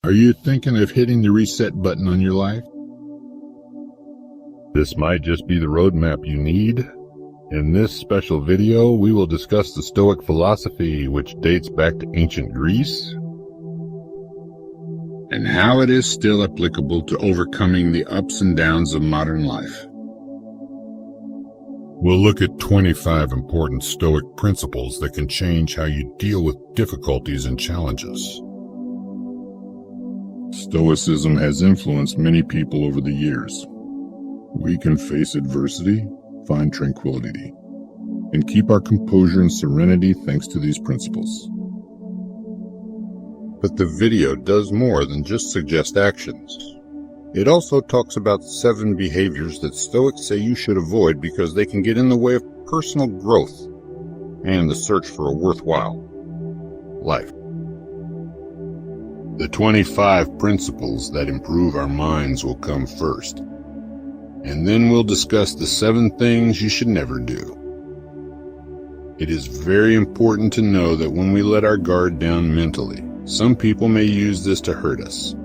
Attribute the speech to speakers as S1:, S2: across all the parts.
S1: Are you thinking of hitting the reset button on your life? This might just be the roadmap you need. In this special video, we will discuss the Stoic philosophy, which dates back to ancient Greece, and how it is still applicable to overcoming the ups and downs of modern life. We'll look at 25 important Stoic principles that can change how you deal with difficulties and challenges. Stoicism has influenced many people over the years. We can face adversity, find tranquility, and keep our composure and serenity thanks to these principles. But the video does more than just suggest actions. It also talks about 7 behaviors that Stoics say you should avoid because they can get in the way of personal growth and the search for a worthwhile life. The 25 principles that improve our minds will come first, and then we'll discuss the 7 things you should never do. It is very important to know that when we let our guard down mentally, some people may use this to hurt us.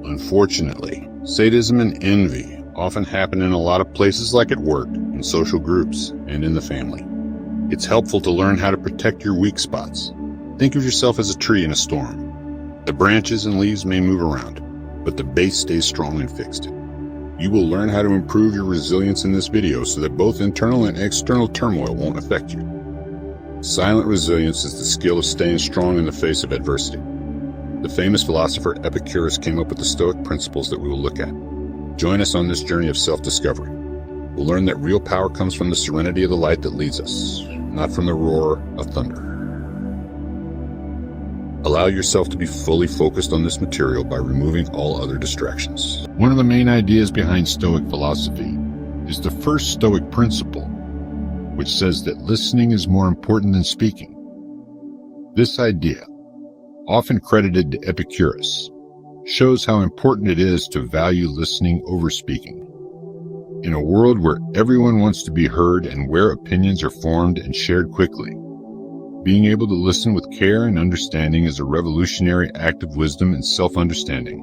S1: Unfortunately, sadism and envy often happen in a lot of places, like at work, in social groups, and in the family. It's helpful to learn how to protect your weak spots. Think of yourself as a tree in a storm. The branches and leaves may move around, but the base stays strong and fixed. You will learn how to improve your resilience in this video so that both internal and external turmoil won't affect you. Silent resilience is the skill of staying strong in the face of adversity. The famous philosopher 𝐂𝐿𝐴 came up with the Stoic principles that we will look at. Join us on this journey of self-discovery. We'll learn that real power comes from the serenity of the light that leads us, not from the roar of thunder. Allow yourself to be fully focused on this material by removing all other distractions. One of the main ideas behind Stoic philosophy is the first Stoic principle, which says that listening is more important than speaking. This idea, often credited to 𝐂𝐴𝐿𝐴, shows how important it is to value listening over speaking. In a world where everyone wants to be heard and where opinions are formed and shared quickly, being able to listen with care and understanding is a revolutionary act of wisdom and self-understanding.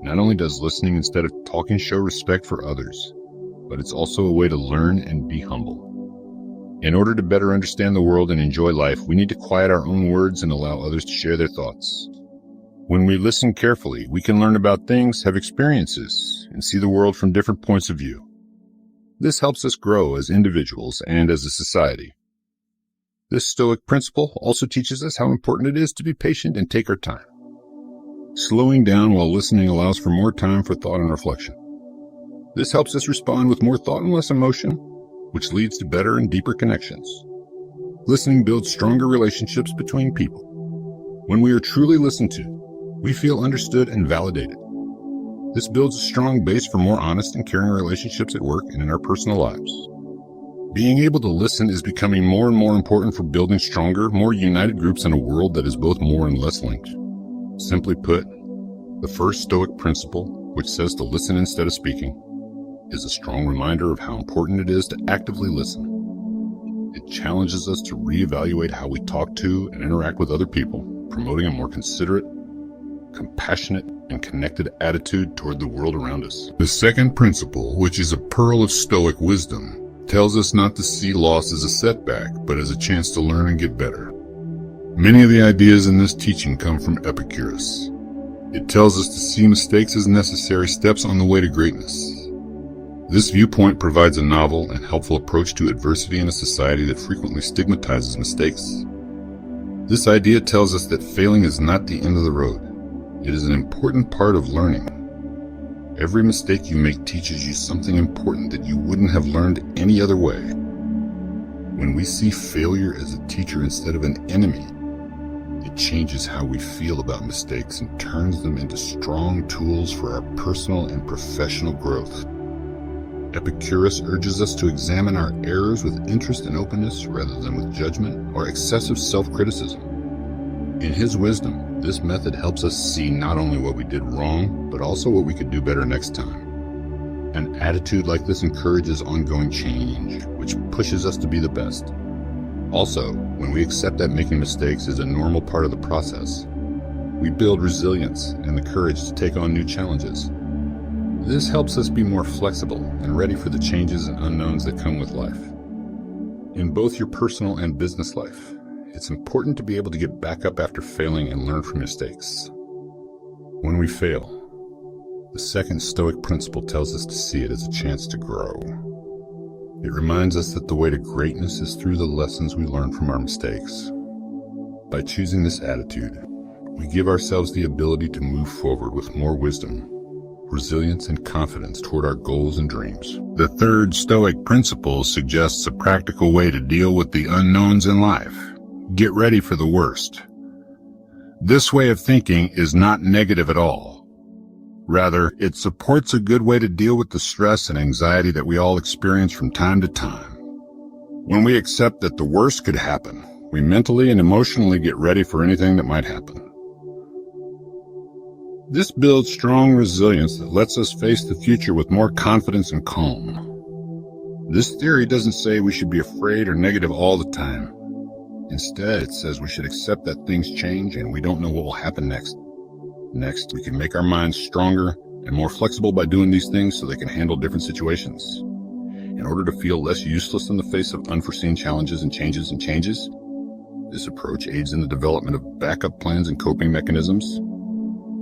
S1: Not only does listening instead of talking show respect for others, but it's also a way to learn and be humble. In order to better understand the world and enjoy life, we need to quiet our own words and allow others to share their thoughts. When we listen carefully, we can learn about things, have experiences, and see the world from different points of view. This helps us grow as individuals and as a society. This Stoic principle also teaches us how important it is to be patient and take our time. Slowing down while listening allows for more time for thought and reflection. This helps us respond with more thought and less emotion, which leads to better and deeper connections. Listening builds stronger relationships between people. When we are truly listened to, we feel understood and validated. This builds a strong base for more honest and caring relationships at work and in our personal lives. Being able to listen is becoming more and more important for building stronger, more united groups in a world that is both more and less linked. Simply put, the first Stoic principle, which says to listen instead of speaking, is a strong reminder of how important it is to actively listen. It challenges us to reevaluate how we talk to and interact with other people, promoting a more considerate, compassionate, and connected attitude toward the world around us. The second principle, which is a pearl of Stoic wisdom, tells us not to see loss as a setback, but as a chance to learn and get better. Many of the ideas in this teaching come from 𝐂𝐿𝐴𝐿. It tells us to see mistakes as necessary steps on the way to greatness. This viewpoint provides a novel and helpful approach to adversity in a society that frequently stigmatizes mistakes. This idea tells us that failing is not the end of the road. It is an important part of learning. Every mistake you make teaches you something important that you wouldn't have learned any other way. When we see failure as a teacher instead of an enemy, it changes how we feel about mistakes and turns them into strong tools for our personal and professional growth. 𝐂𝐴𝐿𝐴 urges us to examine our errors with interest and openness rather than with judgment or excessive self-criticism. In his wisdom, this method helps us see not only what we did wrong, but also what we could do better next time. An attitude like this encourages ongoing change, which pushes us to be the best. Also, when we accept that making mistakes is a normal part of the process, we build resilience and the courage to take on new challenges. This helps us be more flexible and ready for the changes and unknowns that come with life. In both your personal and business life, it's important to be able to get back up after failing and learn from mistakes. When we fail, the second Stoic principle tells us to see it as a chance to grow. It reminds us that the way to greatness is through the lessons we learn from our mistakes. By choosing this attitude, we give ourselves the ability to move forward with more wisdom, resilience, and confidence toward our goals and dreams. The third Stoic principle suggests a practical way to deal with the unknowns in life. Get ready for the worst. This way of thinking is not negative at all. Rather, it supports a good way to deal with the stress and anxiety that we all experience from time to time. When we accept that the worst could happen, we mentally and emotionally get ready for anything that might happen. This builds strong resilience that lets us face the future with more confidence and calm. This theory doesn't say we should be afraid or negative all the time. Instead, it says we should accept that things change and we don't know what will happen next. Next, we can make our minds stronger and more flexible by doing these things so they can handle different situations. In order to feel less useless in the face of unforeseen challenges and changes, this approach aids in the development of backup plans and coping mechanisms.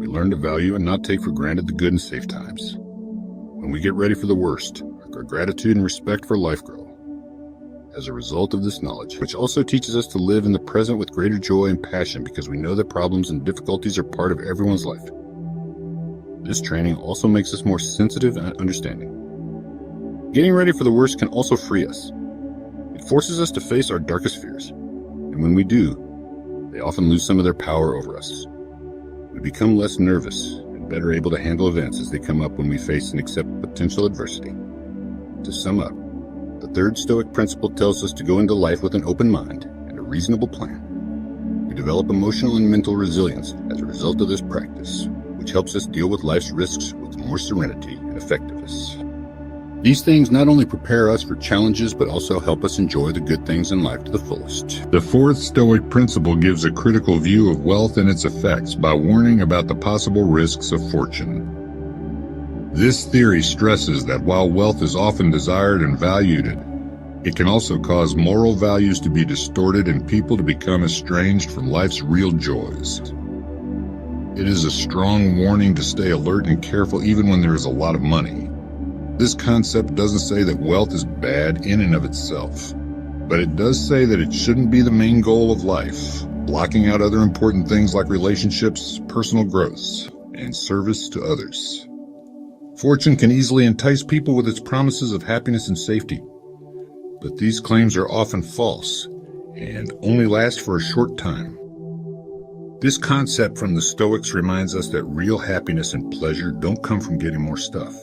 S1: We learn to value and not take for granted the good and safe times. When we get ready for the worst, our gratitude and respect for life grow. As a result of this knowledge, which also teaches us to live in the present with greater joy and passion because we know that problems and difficulties are part of everyone's life. This training also makes us more sensitive and understanding. Getting ready for the worst can also free us. It forces us to face our darkest fears, and when we do, they often lose some of their power over us. We become less nervous and better able to handle events as they come up when we face and accept potential adversity. To sum up, the third Stoic principle tells us to go into life with an open mind and a reasonable plan. We develop emotional and mental resilience as a result of this practice, which helps us deal with life's risks with more serenity and effectiveness. These things not only prepare us for challenges, but also help us enjoy the good things in life to the fullest. The fourth Stoic principle gives a critical view of wealth and its effects by warning about the possible risks of fortune. This theory stresses that while wealth is often desired and valued, it can also cause moral values to be distorted and people to become estranged from life's real joys. It is a strong warning to stay alert and careful even when there is a lot of money. This concept doesn't say that wealth is bad in and of itself, but it does say that it shouldn't be the main goal of life, blocking out other important things like relationships, personal growth, and service to others. Fortune can easily entice people with its promises of happiness and safety, but these claims are often false and only last for a short time. This concept from the Stoics reminds us that real happiness and pleasure don't come from getting more stuff.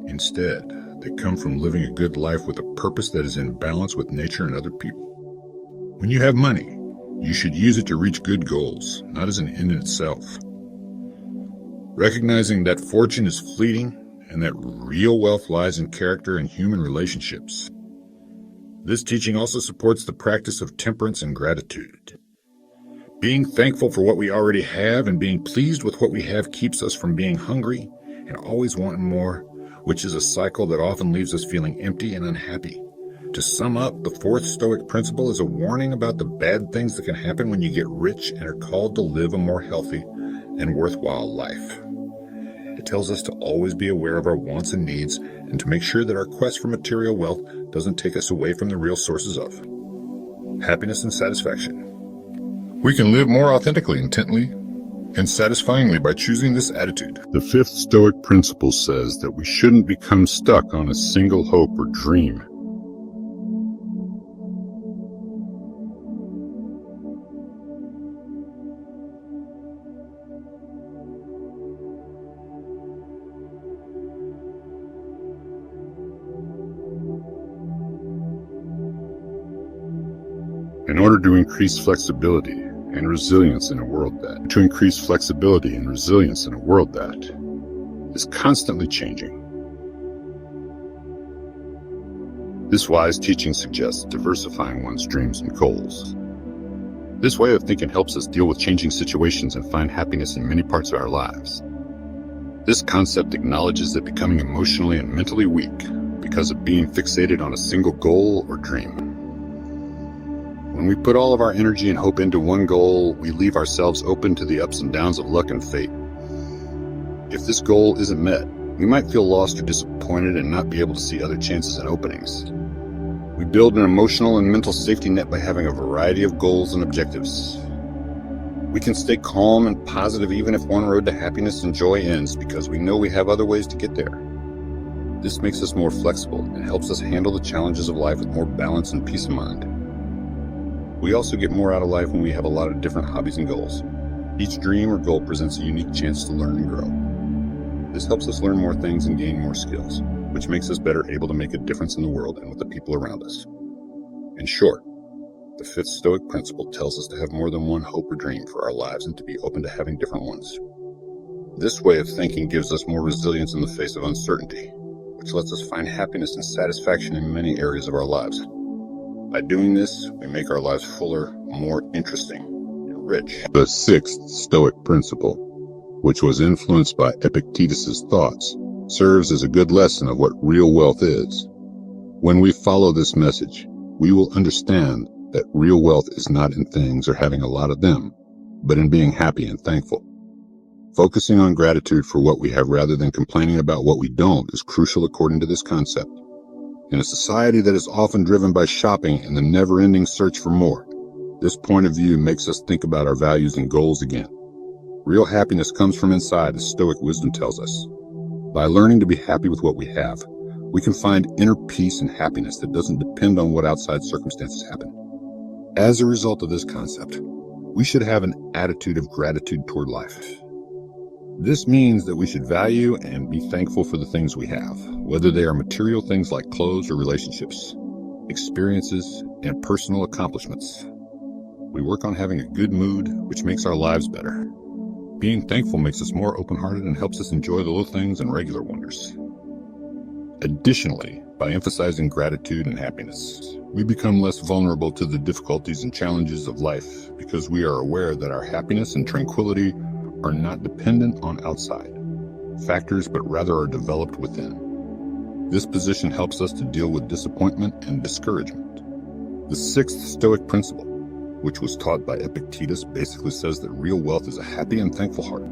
S1: Instead, they come from living a good life with a purpose that is in balance with nature and other people. When you have money, you should use it to reach good goals, not as an end in itself. Recognizing that fortune is fleeting and that real wealth lies in character and human relationships. This teaching also supports the practice of temperance and gratitude. Being thankful for what we already have and being pleased with what we have keeps us from being hungry and always wanting more, which is a cycle that often leaves us feeling empty and unhappy. To sum up, the fourth Stoic principle is a warning about the bad things that can happen when you get rich and are called to live a more healthy and worthwhile life. It tells us to always be aware of our wants and needs and to make sure that our quest for material wealth doesn't take us away from the real sources of happiness and satisfaction. We can live more authentically, intently, and satisfyingly by choosing this attitude. The fifth Stoic principle says that we shouldn't become stuck on a single hope or dream. In order to increase flexibility and resilience in a world that is constantly changing. This wise teaching suggests diversifying one's dreams and goals. This way of thinking helps us deal with changing situations and find happiness in many parts of our lives. This concept acknowledges that becoming emotionally and mentally weak because of being fixated on a single goal or dream. When we put all of our energy and hope into one goal, we leave ourselves open to the ups and downs of luck and fate. If this goal isn't met, we might feel lost or disappointed and not be able to see other chances and openings. We build an emotional and mental safety net by having a variety of goals and objectives. We can stay calm and positive even if one road to happiness and joy ends because we know we have other ways to get there. This makes us more flexible and helps us handle the challenges of life with more balance and peace of mind. We also get more out of life when we have a lot of different hobbies and goals. Each dream or goal presents a unique chance to learn and grow. This helps us learn more things and gain more skills, which makes us better able to make a difference in the world and with the people around us. In short, the fifth Stoic principle tells us to have more than one hope or dream for our lives and to be open to having different ones. This way of thinking gives us more resilience in the face of uncertainty, which lets us find happiness and satisfaction in many areas of our lives. By doing this, we make our lives fuller, more interesting, and rich. The sixth Stoic principle, which was influenced by Epictetus's thoughts, serves as a good lesson of what real wealth is. When we follow this message, we will understand that real wealth is not in things or having a lot of them, but in being happy and thankful. Focusing on gratitude for what we have rather than complaining about what we don't is crucial according to this concept. In a society that is often driven by shopping and the never-ending search for more, this point of view makes us think about our values and goals again. Real happiness comes from inside, as Stoic wisdom tells us. By learning to be happy with what we have, we can find inner peace and happiness that doesn't depend on what outside circumstances happen. As a result of this concept, we should have an attitude of gratitude toward life. This means that we should value and be thankful for the things we have, whether they are material things like clothes or relationships, experiences, and personal accomplishments. We work on having a good mood, which makes our lives better. Being thankful makes us more open-hearted and helps us enjoy the little things and regular wonders. Additionally, by emphasizing gratitude and happiness, we become less vulnerable to the difficulties and challenges of life because we are aware that our happiness and tranquility are not dependent on outside factors, but rather are developed within. This position helps us to deal with disappointment and discouragement. The sixth Stoic principle, which was taught by Epictetus, basically says that real wealth is a happy and thankful heart.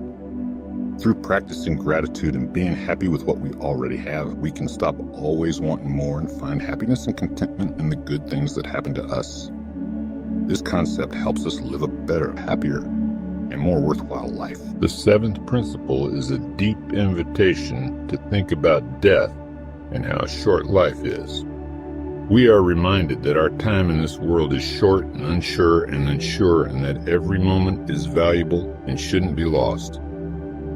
S1: Through practicing gratitude and being happy with what we already have, we can stop always wanting more and find happiness and contentment in the good things that happen to us. This concept helps us live a better, happier, and more worthwhile life. The seventh principle is a deep invitation to think about death and how short life is. We are reminded that our time in this world is short and unsure, and that every moment is valuable and shouldn't be lost.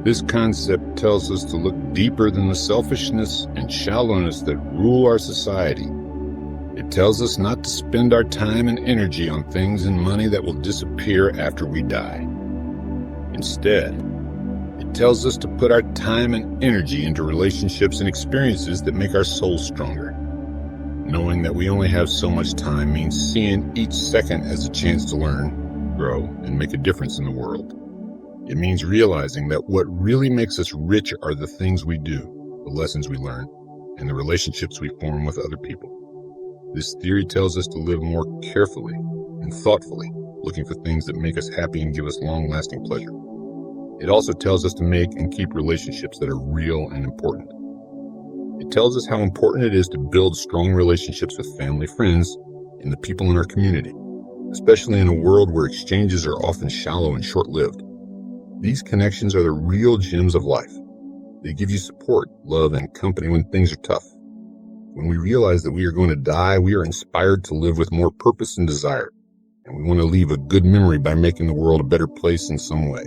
S1: This concept tells us to look deeper than the selfishness and shallowness that rule our society. It tells us not to spend our time and energy on things and money that will disappear after we die. Instead, it tells us to put our time and energy into relationships and experiences that make our souls stronger. Knowing that we only have so much time means seeing each second as a chance to learn, grow, and make a difference in the world. It means realizing that what really makes us rich are the things we do, the lessons we learn, and the relationships we form with other people. This theory tells us to live more carefully and thoughtfully, looking for things that make us happy and give us long-lasting pleasure. It also tells us to make and keep relationships that are real and important. It tells us how important it is to build strong relationships with family, friends, and the people in our community, especially in a world where exchanges are often shallow and short-lived. These connections are the real gems of life. They give you support, love, and company when things are tough. When we realize that we are going to die, we are inspired to live with more purpose and desire, and we want to leave a good memory by making the world a better place in some way.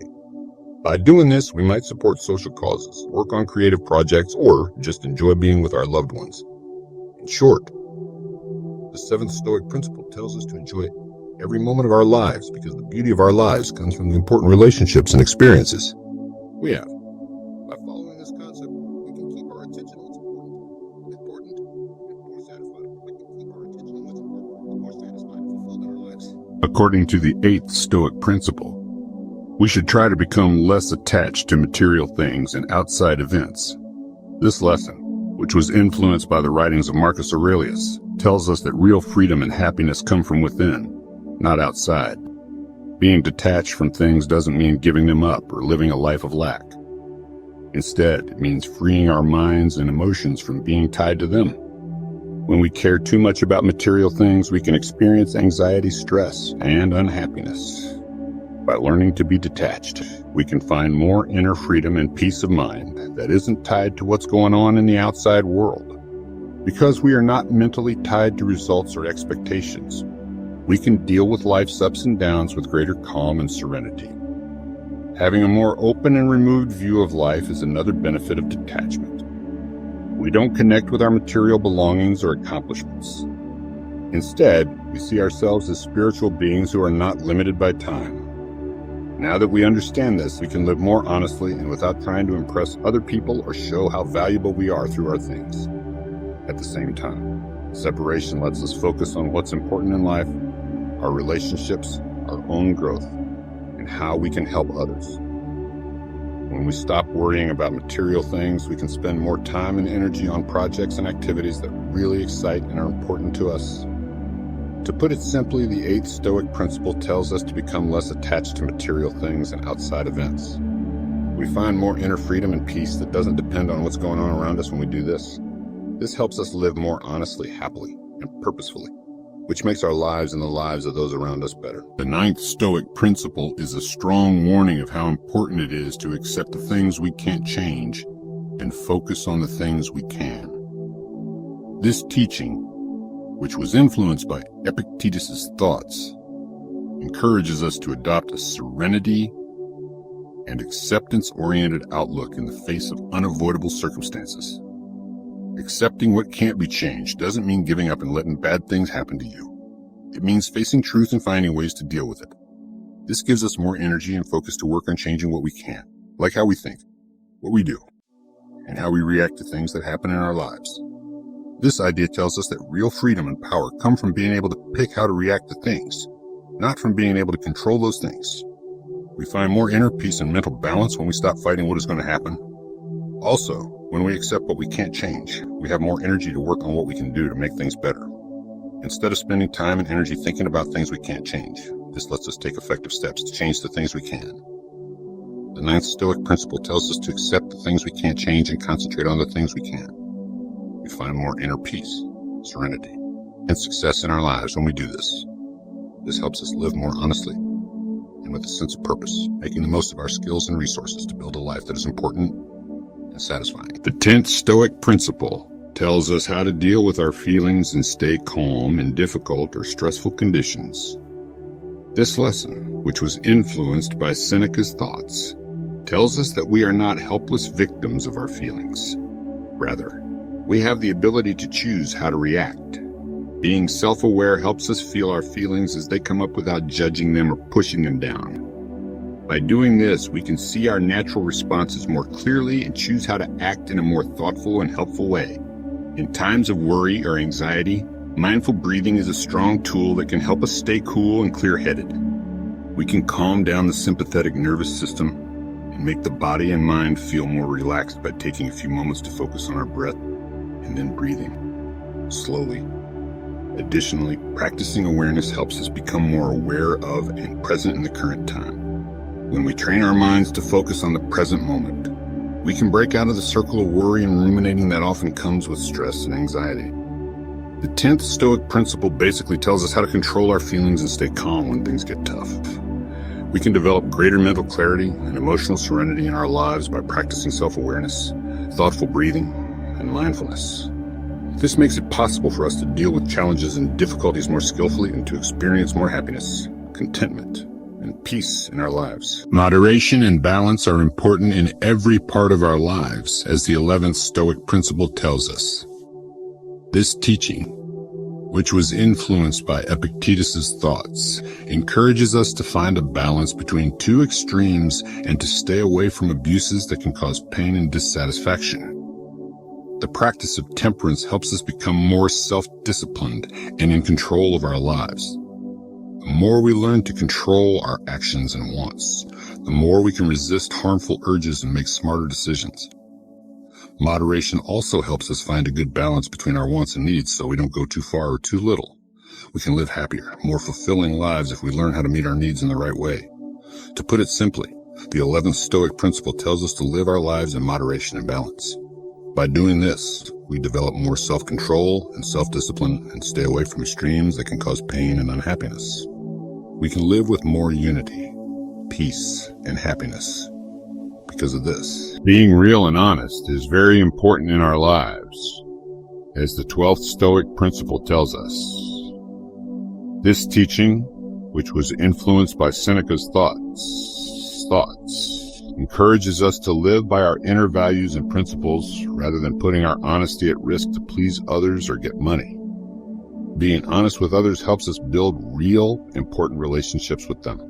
S1: By doing this, we might support social causes, work on creative projects, or just enjoy being with our loved ones. In short, the seventh Stoic principle tells us to enjoy every moment of our lives because the beauty of our lives comes from the important relationships and experiences we have. By following this concept, we can keep our attention on what's important, and more satisfied. We can keep our attention on what's important, more satisfied and fulfilled in our lives. According to the 8th Stoic principle, we should try to become less attached to material things and outside events. This lesson, which was influenced by the writings of Marcus Aurelius, tells us that real freedom and happiness come from within, not outside. Being detached from things doesn't mean giving them up or living a life of lack. Instead, it means freeing our minds and emotions from being tied to them. When we care too much about material things, we can experience anxiety, stress, and unhappiness. By learning to be detached, we can find more inner freedom and peace of mind that isn't tied to what's going on in the outside world. Because we are not mentally tied to results or expectations, we can deal with life's ups and downs with greater calm and serenity. Having a more open and removed view of life is another benefit of detachment. We don't connect with our material belongings or accomplishments. Instead, we see ourselves as spiritual beings who are not limited by time. Now that we understand this, we can live more honestly and without trying to impress other people or show how valuable we are through our things. At the same time, separation lets us focus on what's important in life, our relationships, our own growth, and how we can help others. When we stop worrying about material things, we can spend more time and energy on projects and activities that really excite and are important to us. To put it simply, the 8th Stoic principle tells us to become less attached to material things and outside events. We find more inner freedom and peace that doesn't depend on what's going on around us when we do this. This helps us live more honestly, happily, and purposefully, which makes our lives and the lives of those around us better. The 9th Stoic principle is a strong warning of how important it is to accept the things we can't change and focus on the things we can. This teaching, which was influenced by Epictetus's thoughts, encourages us to adopt a serenity and acceptance-oriented outlook in the face of unavoidable circumstances. Accepting what can't be changed doesn't mean giving up and letting bad things happen to you. It means facing truth and finding ways to deal with it. This gives us more energy and focus to work on changing what we can, like how we think, what we do, and how we react to things that happen in our lives. This idea tells us that real freedom and power come from being able to pick how to react to things, not from being able to control those things. We find more inner peace and mental balance when we stop fighting what is going to happen. Also, when we accept what we can't change, we have more energy to work on what we can do to make things better. Instead of spending time and energy thinking about things we can't change, this lets us take effective steps to change the things we can. The 9th Stoic principle tells us to accept the things we can't change and concentrate on the things we can. We find more inner peace, serenity, and success in our lives when we do this. This helps us live more honestly and with a sense of purpose, making the most of our skills and resources to build a life that is important and satisfying. The 10th Stoic principle tells us how to deal with our feelings and stay calm in difficult or stressful conditions. This lesson, which was influenced by Seneca's thoughts, tells us that we are not helpless victims of our feelings. Rather, we have the ability to choose how to react. Being self-aware helps us feel our feelings as they come up without judging them or pushing them down. By doing this, we can see our natural responses more clearly and choose how to act in a more thoughtful and helpful way. In times of worry or anxiety, mindful breathing is a strong tool that can help us stay cool and clear-headed. We can calm down the sympathetic nervous system and make the body and mind feel more relaxed by taking a few moments to focus on our breath and then breathing slowly. Additionally, practicing awareness helps us become more aware of and present in the current time. When we train our minds to focus on the present moment, we can break out of the circle of worry and ruminating that often comes with stress and anxiety. The 10th Stoic principle basically tells us how to control our feelings and stay calm when things get tough. We can develop greater mental clarity and emotional serenity in our lives by practicing self-awareness, thoughtful breathing, and mindfulness. This makes it possible for us to deal with challenges and difficulties more skillfully and to experience more happiness, contentment, and peace in our lives. Moderation and balance are important in every part of our lives, as the 11th Stoic principle tells us. This teaching, which was influenced by Epictetus's thoughts, encourages us to find a balance between two extremes and to stay away from abuses that can cause pain and dissatisfaction. The practice of temperance helps us become more self-disciplined and in control of our lives. The more we learn to control our actions and wants, the more we can resist harmful urges and make smarter decisions. Moderation also helps us find a good balance between our wants and needs so we don't go too far or too little. We can live happier, more fulfilling lives if we learn how to meet our needs in the right way. To put it simply, the 11th Stoic principle tells us to live our lives in moderation and balance. By doing this, we develop more self-control and self-discipline and stay away from extremes that can cause pain and unhappiness. We can live with more unity, peace, and happiness because of this. Being real and honest is very important in our lives, as the 12th Stoic principle tells us. This teaching, which was influenced by Seneca's thoughts, encourages us to live by our inner values and principles rather than putting our honesty at risk to please others or get money. Being honest with others helps us build real, important relationships with them.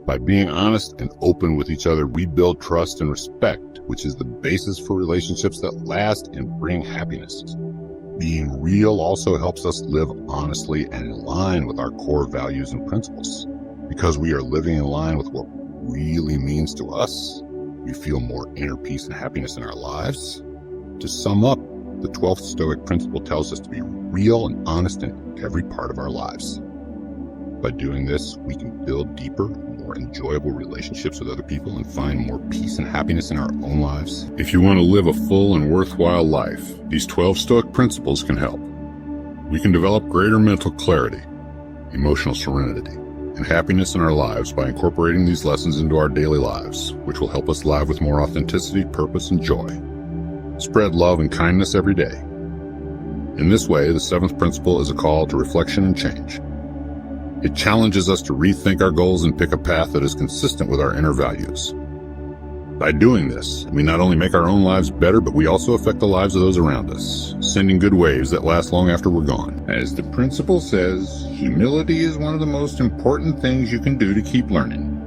S1: By being honest and open with each other, we build trust and respect, which is the basis for relationships that last and bring happiness. Being real also helps us live honestly and in line with our core values and principles. Because we are living in line with what really means to us, we feel more inner peace and happiness in our lives. To sum up, the 12th Stoic principle tells us to be real and honest in every part of our lives. By doing this, we can build deeper, more enjoyable relationships with other people and find more peace and happiness in our own lives. If you want to live a full and worthwhile life, these 12 Stoic principles can help. We can develop greater mental clarity, emotional serenity, and happiness in our lives by incorporating these lessons into our daily lives, which will help us live with more authenticity, purpose, and joy. Spread love and kindness every day. In this way, the 7th principle is a call to reflection and change. It challenges us to rethink our goals and pick a path that is consistent with our inner values. By doing this, we not only make our own lives better, but we also affect the lives of those around us, sending good waves that last long after we're gone. As the principle says, humility is one of the most important things you can do to keep learning.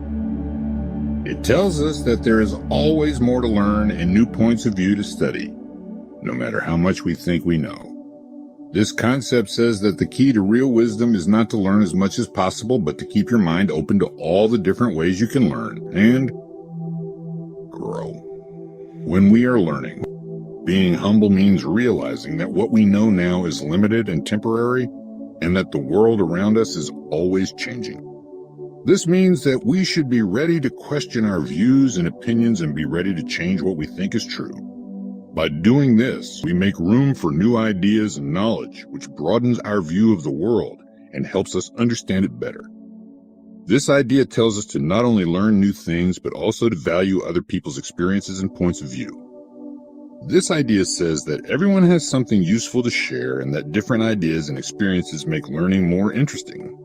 S1: It tells us that there is always more to learn and new points of view to study, no matter how much we think we know. This concept says that the key to real wisdom is not to learn as much as possible, but to keep your mind open to all the different ways you can learn and grow. When we are learning, being humble means realizing that what we know now is limited and temporary, and that the world around us is always changing. This means that we should be ready to question our views and opinions and be ready to change what we think is true. By doing this, we make room for new ideas and knowledge, which broadens our view of the world and helps us understand it better. This idea tells us to not only learn new things, but also to value other people's experiences and points of view. This idea says that everyone has something useful to share and that different ideas and experiences make learning more interesting.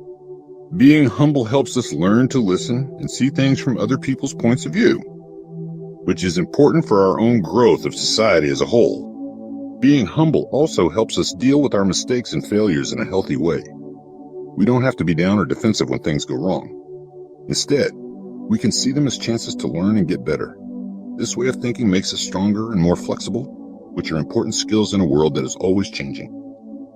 S1: Being humble helps us learn to listen and see things from other people's points of view, which is important for our own growth of society as a whole. Being humble also helps us deal with our mistakes and failures in a healthy way. We don't have to be down or defensive when things go wrong. Instead, we can see them as chances to learn and get better. This way of thinking makes us stronger and more flexible, which are important skills in a world that is always changing.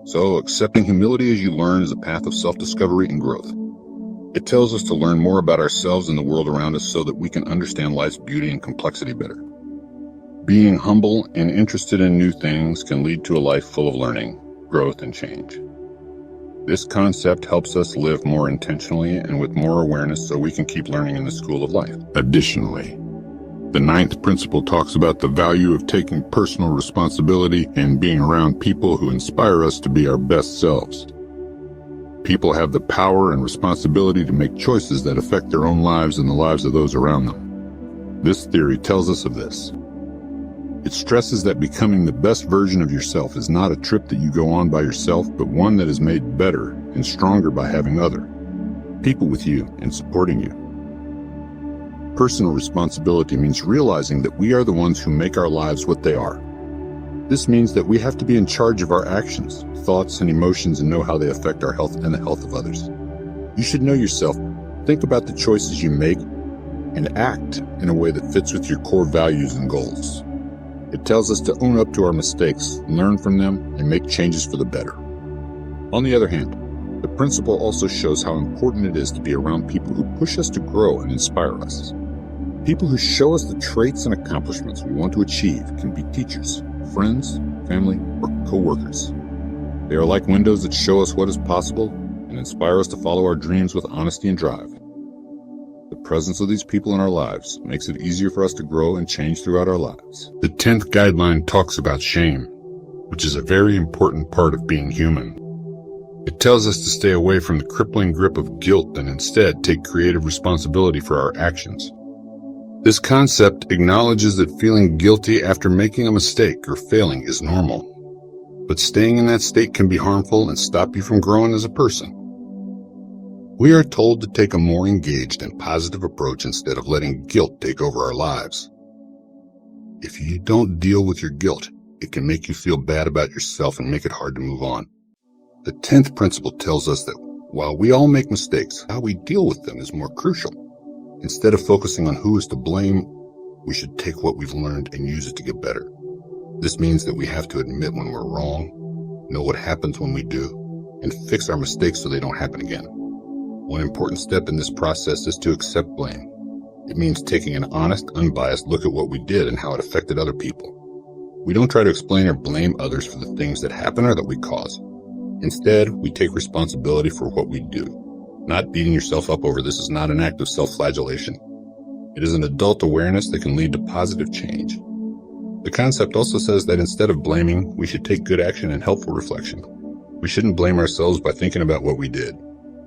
S1: So, accepting humility as you learn is a path of self-discovery and growth. It tells us to learn more about ourselves and the world around us so that we can understand life's beauty and complexity better. Being humble and interested in new things can lead to a life full of learning, growth, and change. This concept helps us live more intentionally and with more awareness so we can keep learning in the school of life. Additionally, the 9th principle talks about the value of taking personal responsibility and being around people who inspire us to be our best selves. People have the power and responsibility to make choices that affect their own lives and the lives of those around them. This theory tells us of this. It stresses that becoming the best version of yourself is not a trip that you go on by yourself, but one that is made better and stronger by having other people with you and supporting you. Personal responsibility means realizing that we are the ones who make our lives what they are. This means that we have to be in charge of our actions, thoughts, and emotions and know how they affect our health and the health of others. You should know yourself, think about the choices you make, and act in a way that fits with your core values and goals. It tells us to own up to our mistakes, learn from them, and make changes for the better. On the other hand, The principle also shows how important it is to be around people who push us to grow and inspire us. People who show us the traits and accomplishments we want to achieve can be teachers, friends, family, or co-workers. They are like windows that show us what is possible and inspire us to follow our dreams with honesty and drive. The presence of these people in our lives makes it easier for us to grow and change throughout our lives. The 10th guideline talks about shame, which is a very important part of being human. It tells us to stay away from the crippling grip of guilt and instead take creative responsibility for our actions. This concept acknowledges that feeling guilty after making a mistake or failing is normal, but staying in that state can be harmful and stop you from growing as a person. We are told to take a more engaged and positive approach instead of letting guilt take over our lives. If you don't deal with your guilt, it can make you feel bad about yourself and make it hard to move on. The 10th principle tells us that while we all make mistakes, how we deal with them is more crucial. Instead of focusing on who is to blame, we should take what we've learned and use it to get better. This means that we have to admit when we're wrong, know what happens when we do, and fix our mistakes so they don't happen again. One important step in this process is to accept blame. It means taking an honest, unbiased look at what we did and how it affected other people. We don't try to explain or blame others for the things that happen or that we cause. Instead, we take responsibility for what we do. Not beating yourself up over this is not an act of self-flagellation. It is an adult awareness that can lead to positive change. The concept also says that instead of blaming, we should take good action and helpful reflection. We shouldn't blame ourselves by thinking about what we did.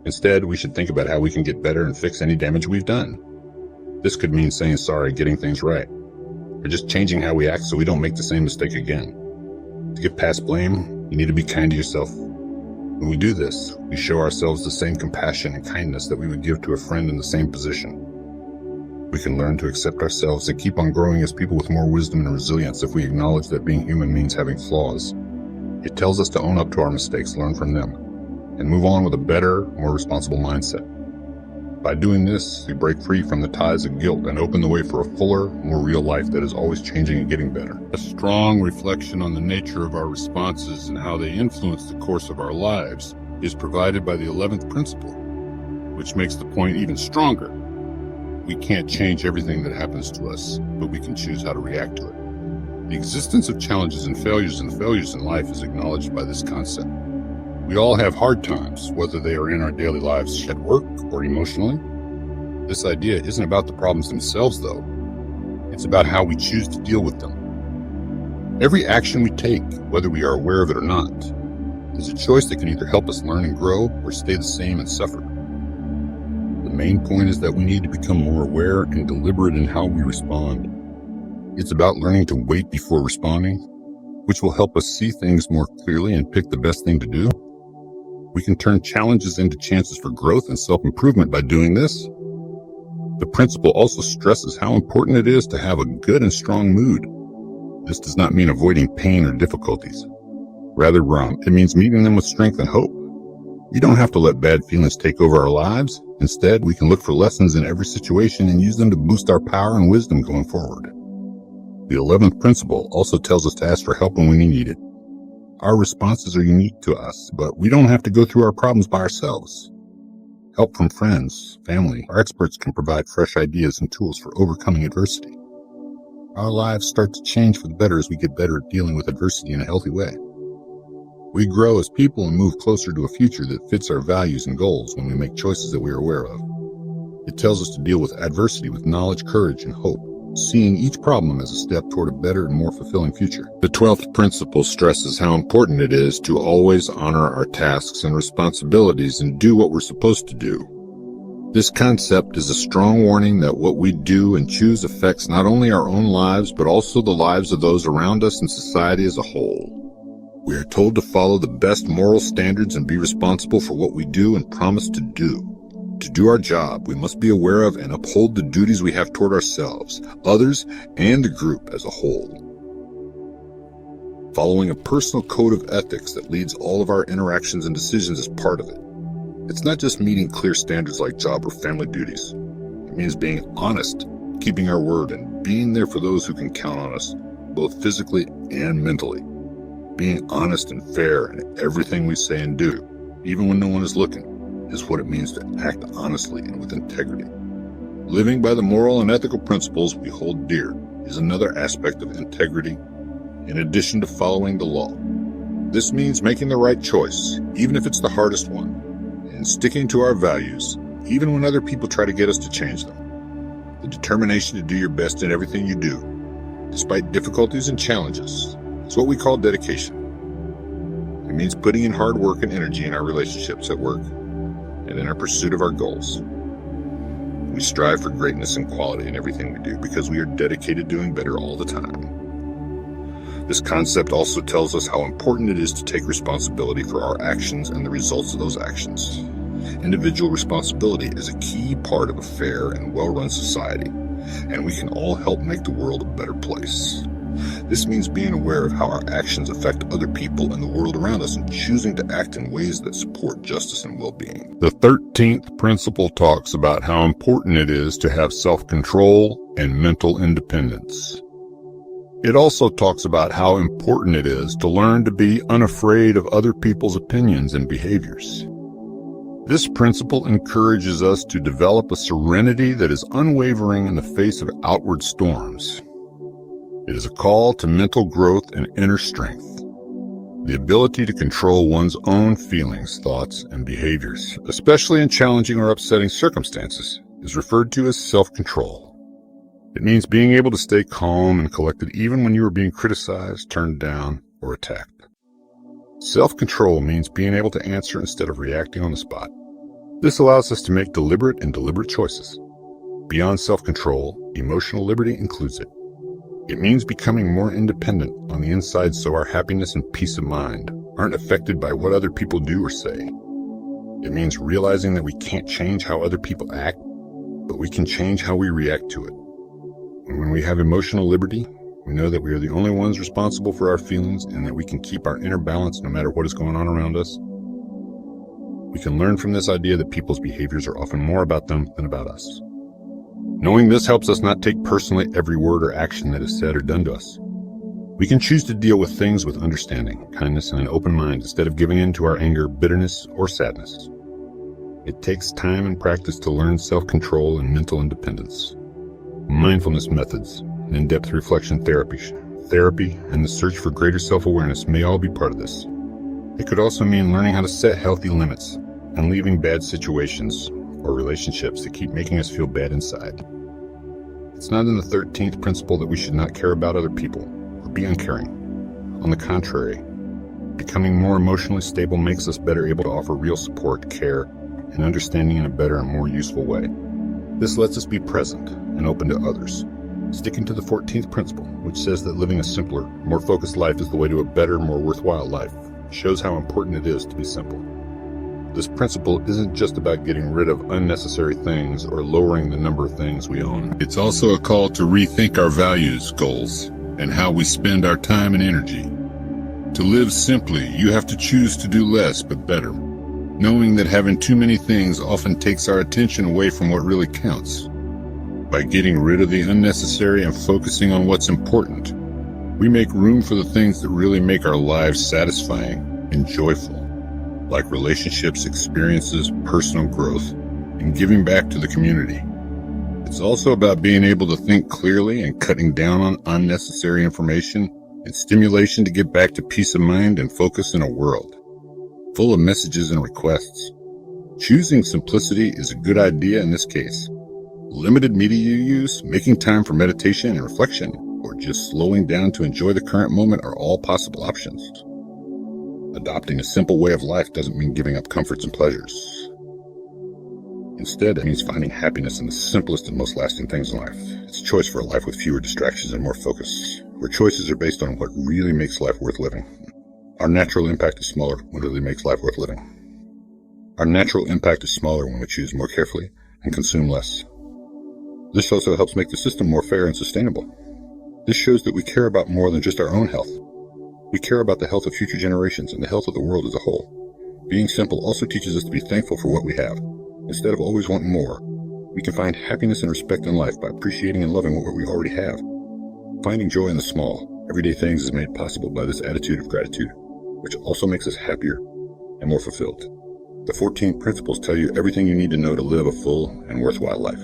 S1: Instead, we should think about how we can get better and fix any damage we've done. This could mean saying sorry, getting things right, or just changing how we act so we don't make the same mistake again. To get past blame, you need to be kind to yourself. When we do this, we show ourselves the same compassion and kindness that we would give to a friend in the same position. We can learn to accept ourselves and keep on growing as people with more wisdom and resilience if we acknowledge that being human means having flaws. It tells us to own up to our mistakes, learn from them, and move on with a better, more responsible mindset. By doing this, we break free from the ties of guilt and open the way for a fuller, more real life that is always changing and getting better. A strong reflection on the nature of our responses and how they influence the course of our lives is provided by the 11th principle, which makes the point even stronger. We can't change everything that happens to us, but we can choose how to react to it. The existence of challenges and failures in life is acknowledged by this concept. We all have hard times, whether they are in our daily lives at work or emotionally. This idea isn't about the problems themselves, though. It's about how we choose to deal with them. Every action we take, whether we are aware of it or not, is a choice that can either help us learn and grow or stay the same and suffer. The main point is that we need to become more aware and deliberate in how we respond. It's about learning to wait before responding, which will help us see things more clearly and pick the best thing to do. We can turn challenges into chances for growth and self-improvement by doing this. The principle also stresses how important it is to have a good and strong mood. This does not mean avoiding pain or difficulties. Rather, it means meeting them with strength and hope. You don't have to let bad feelings take over our lives. Instead, we can look for lessons in every situation and use them to boost our power and wisdom going forward. The 11th principle also tells us to ask for help when we need it. Our responses are unique to us, but we don't have to go through our problems by ourselves. Help from friends, family, or experts can provide fresh ideas and tools for overcoming adversity. Our lives start to change for the better as we get better at dealing with adversity in a healthy way. We grow as people and move closer to a future that fits our values and goals when we make choices that we are aware of. It tells us to deal with adversity with knowledge, courage, and hope, seeing each problem as a step toward a better and more fulfilling future. The 12th principle stresses how important it is to always honor our tasks and responsibilities and do what we're supposed to do. This concept is a strong warning that what we do and choose affects not only our own lives, but also the lives of those around us and society as a whole. We are told to follow the best moral standards and be responsible for what we do and promise to do. To do our job, we must be aware of and uphold the duties we have toward ourselves, others, and the group as a whole. Following a personal code of ethics that leads all of our interactions and decisions is part of it. It's not just meeting clear standards like job or family duties. It means being honest, keeping our word, and being there for those who can count on us, both physically and mentally. Being honest and fair in everything we say and do even when no one is looking, is what it means to act honestly and with integrity. Living by the moral and ethical principles we hold dear is another aspect of integrity, in addition to following the law. This means making the right choice, even if it's the hardest one, and sticking to our values, even when other people try to get us to change them. The determination to do your best in everything you do, despite difficulties and challenges, is what we call dedication. It means putting in hard work and energy in our relationships at work and in our pursuit of our goals. We strive for greatness and quality in everything we do because we are dedicated to doing better all the time. This concept also tells us how important it is to take responsibility for our actions and the results of those actions. Individual responsibility is a key part of a fair and well-run society, and we can all help make the world a better place. This means being aware of how our actions affect other people and the world around us and choosing to act in ways that support justice and well-being. The 13th principle talks about how important it is to have self-control and mental independence. It also talks about how important it is to learn to be unafraid of other people's opinions and behaviors. This principle encourages us to develop a serenity that is unwavering in the face of outward storms. It is a call to mental growth and inner strength. The ability to control one's own feelings, thoughts, and behaviors, especially in challenging or upsetting circumstances, is referred to as self-control. It means being able to stay calm and collected even when you are being criticized, turned down, or attacked. Self-control means being able to answer instead of reacting on the spot. This allows us to make deliberate choices. Beyond self-control, emotional liberty includes it. It means becoming more independent on the inside so our happiness and peace of mind aren't affected by what other people do or say. It means realizing that we can't change how other people act, but we can change how we react to it. And when we have emotional liberty, we know that we are the only ones responsible for our feelings and that we can keep our inner balance no matter what is going on around us. We can learn from this idea that people's behaviors are often more about them than about us. Knowing this helps us not take personally every word or action that is said or done to us. We can choose to deal with things with understanding, kindness, and an open mind instead of giving in to our anger, bitterness, or sadness. It takes time and practice to learn self-control and mental independence. Mindfulness methods, and in-depth reflection therapy, and the search for greater self-awareness may all be part of this. It could also mean learning how to set healthy limits and leaving bad situations or relationships that keep making us feel bad inside. It's not in the 13th principle that we should not care about other people or be uncaring. On the contrary, becoming more emotionally stable makes us better able to offer real support, care, and understanding in a better and more useful way. This lets us be present and open to others, sticking to the 14th principle, which says that living a simpler, more focused life is the way to a better, more worthwhile life, shows how important it is to be simple. This principle isn't just about getting rid of unnecessary things or lowering the number of things we own. It's also a call to rethink our values, goals, and how we spend our time and energy. To live simply, you have to choose to do less but better, knowing that having too many things often takes our attention away from what really counts. By getting rid of the unnecessary and focusing on what's important, we make room for the things that really make our lives satisfying and joyful, like relationships, experiences, personal growth, and giving back to the community. It's also about being able to think clearly and cutting down on unnecessary information and stimulation to get back to peace of mind and focus in a world full of messages and requests. Choosing simplicity is a good idea in this case. Limited media use, making time for meditation and reflection, or just slowing down to enjoy the current moment are all possible options. Adopting a simple way of life doesn't mean giving up comforts and pleasures. Instead, it means finding happiness in the simplest and most lasting things in life. It's a choice for a life with fewer distractions and more focus, where choices are based on what really makes life worth living. Our natural impact is smaller when it really makes life worth living. Our natural impact is smaller when we choose more carefully and consume less. This also helps make the system more fair and sustainable. This shows that we care about more than just our own health. We care about the health of future generations and the health of the world as a whole. Being simple also teaches us to be thankful for what we have. Instead of always wanting more, we can find happiness and respect in life by appreciating and loving what we already have. Finding joy in the small, everyday things is made possible by this attitude of gratitude, which also makes us happier and more fulfilled. The 14 principles tell you everything you need to know to live a full and worthwhile life.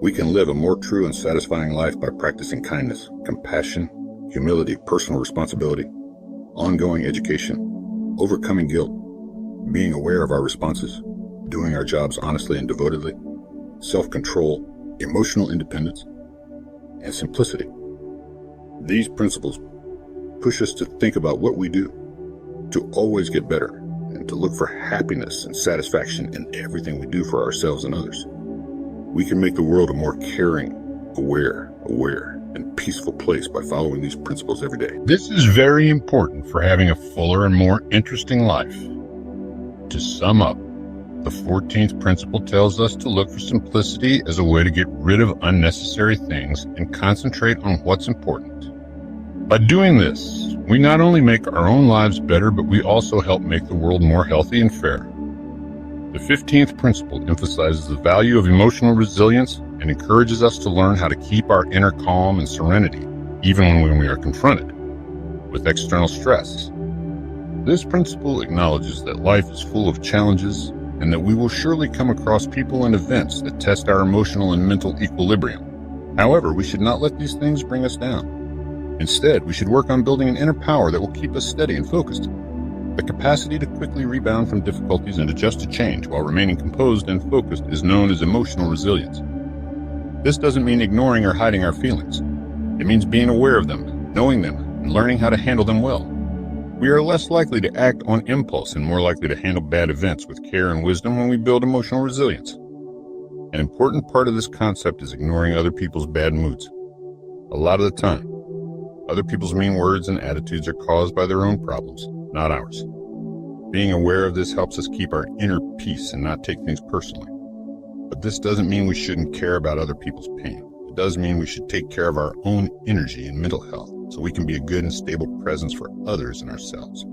S1: We can live a more true and satisfying life by practicing kindness, compassion, humility, personal responsibility, ongoing education, overcoming guilt, being aware of our responses, doing our jobs honestly and devotedly, self-control, emotional independence, and simplicity. These principles push us to think about what we do, to always get better, and to look for happiness and satisfaction in everything we do for ourselves and others. We can make the world a more caring, aware, and peaceful place by following these principles every day. This is very important for having a fuller and more interesting life. To sum up, the 14th principle tells us to look for simplicity as a way to get rid of unnecessary things and concentrate on what's important. By doing this, we not only make our own lives better, but we also help make the world more healthy and fair. The 15th principle emphasizes the value of emotional resilience and encourages us to learn how to keep our inner calm and serenity, even when we are confronted with external stress. This principle acknowledges that life is full of challenges and that we will surely come across people and events that test our emotional and mental equilibrium. However, we should not let these things bring us down. Instead, we should work on building an inner power that will keep us steady and focused. The capacity to quickly rebound from difficulties and adjust to change while remaining composed and focused is known as emotional resilience. This doesn't mean ignoring or hiding our feelings. It means being aware of them, knowing them, and learning how to handle them well. We are less likely to act on impulse and more likely to handle bad events with care and wisdom when we build emotional resilience. An important part of this concept is ignoring other people's bad moods. A lot of the time, other people's mean words and attitudes are caused by their own problems, not ours. Being aware of this helps us keep our inner peace and not take things personally. But this doesn't mean we shouldn't care about other people's pain. It does mean we should take care of our own energy and mental health so we can be a good and stable presence for others and ourselves.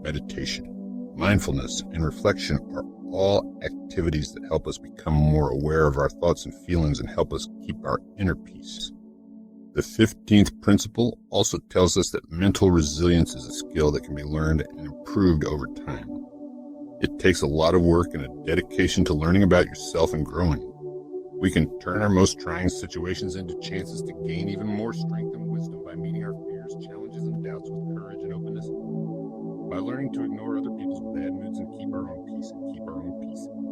S1: Meditation, mindfulness, and reflection are all activities that help us become more aware of our thoughts and feelings and help us keep our inner peace. The 15th principle also tells us that mental resilience is a skill that can be learned and improved over time. It takes a lot of work and a dedication to learning about yourself and growing. We can turn our most trying situations into chances to gain even more strength and wisdom by meeting our fears, challenges, and doubts with courage and openness. By learning to ignore other people's bad moods and keep our own peace,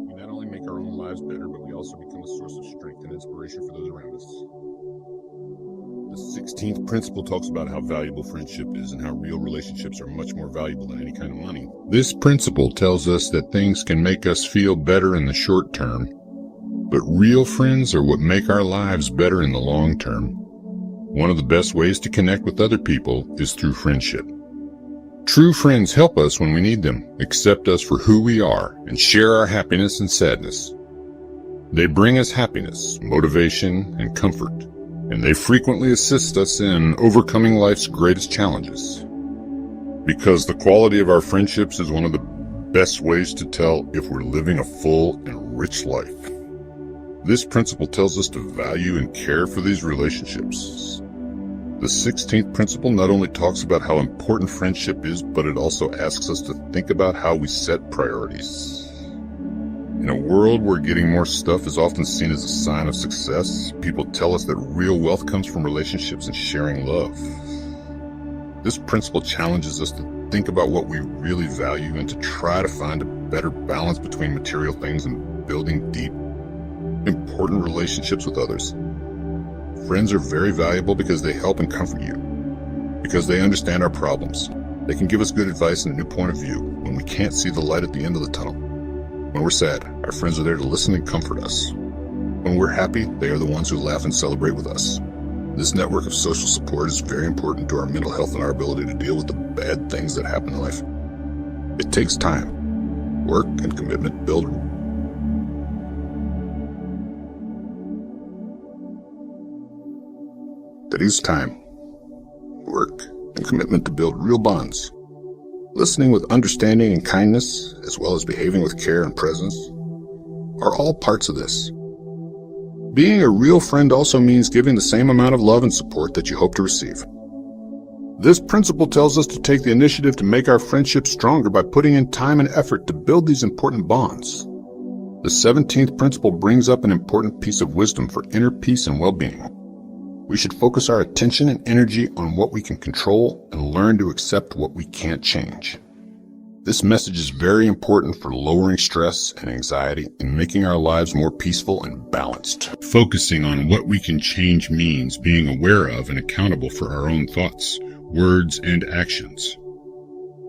S1: we not only make our own lives better, but we also become a source of strength and inspiration for those around us. The 16th principle talks about how valuable friendship is and how real relationships are much more valuable than any kind of money. This principle tells us that things can make us feel better in the short term, but real friends are what make our lives better in the long term. One of the best ways to connect with other people is through friendship. True friends help us when we need them, accept us for who we are, and share our happiness and sadness. They bring us happiness, motivation, and comfort, and they frequently assist us in overcoming life's greatest challenges. Because the quality of our friendships is one of the best ways to tell if we're living a full and rich life. This principle tells us to value and care for these relationships. The 16th principle not only talks about how important friendship is, but it also asks us to think about how we set priorities. In a world where getting more stuff is often seen as a sign of success, people tell us that real wealth comes from relationships and sharing love. This principle challenges us to think about what we really value and to try to find a better balance between material things and building deep, important relationships with others. Friends are very valuable because they help and comfort you, because they understand our problems. They can give us good advice and a new point of view when we can't see the light at the end of the tunnel. When we're sad, our friends are there to listen and comfort us. When we're happy, they are the ones who laugh and celebrate with us. This network of social support is very important to our mental health and our ability to deal with the bad things that happen in life. It takes time, work, and commitment to build. It takes time, work, and commitment to build real bonds. Listening with understanding and kindness, as well as behaving with care and presence, are all parts of this. Being a real friend also means giving the same amount of love and support that you hope to receive. This principle tells us to take the initiative to make our friendships stronger by putting in time and effort to build these important bonds. The 17th principle brings up an important piece of wisdom for inner peace and well-being. We should focus our attention and energy on what we can control and learn to accept what we can't change. This message is very important for lowering stress and anxiety and making our lives more peaceful and balanced. Focusing on what we can change means being aware of and accountable for our own thoughts, words, and actions.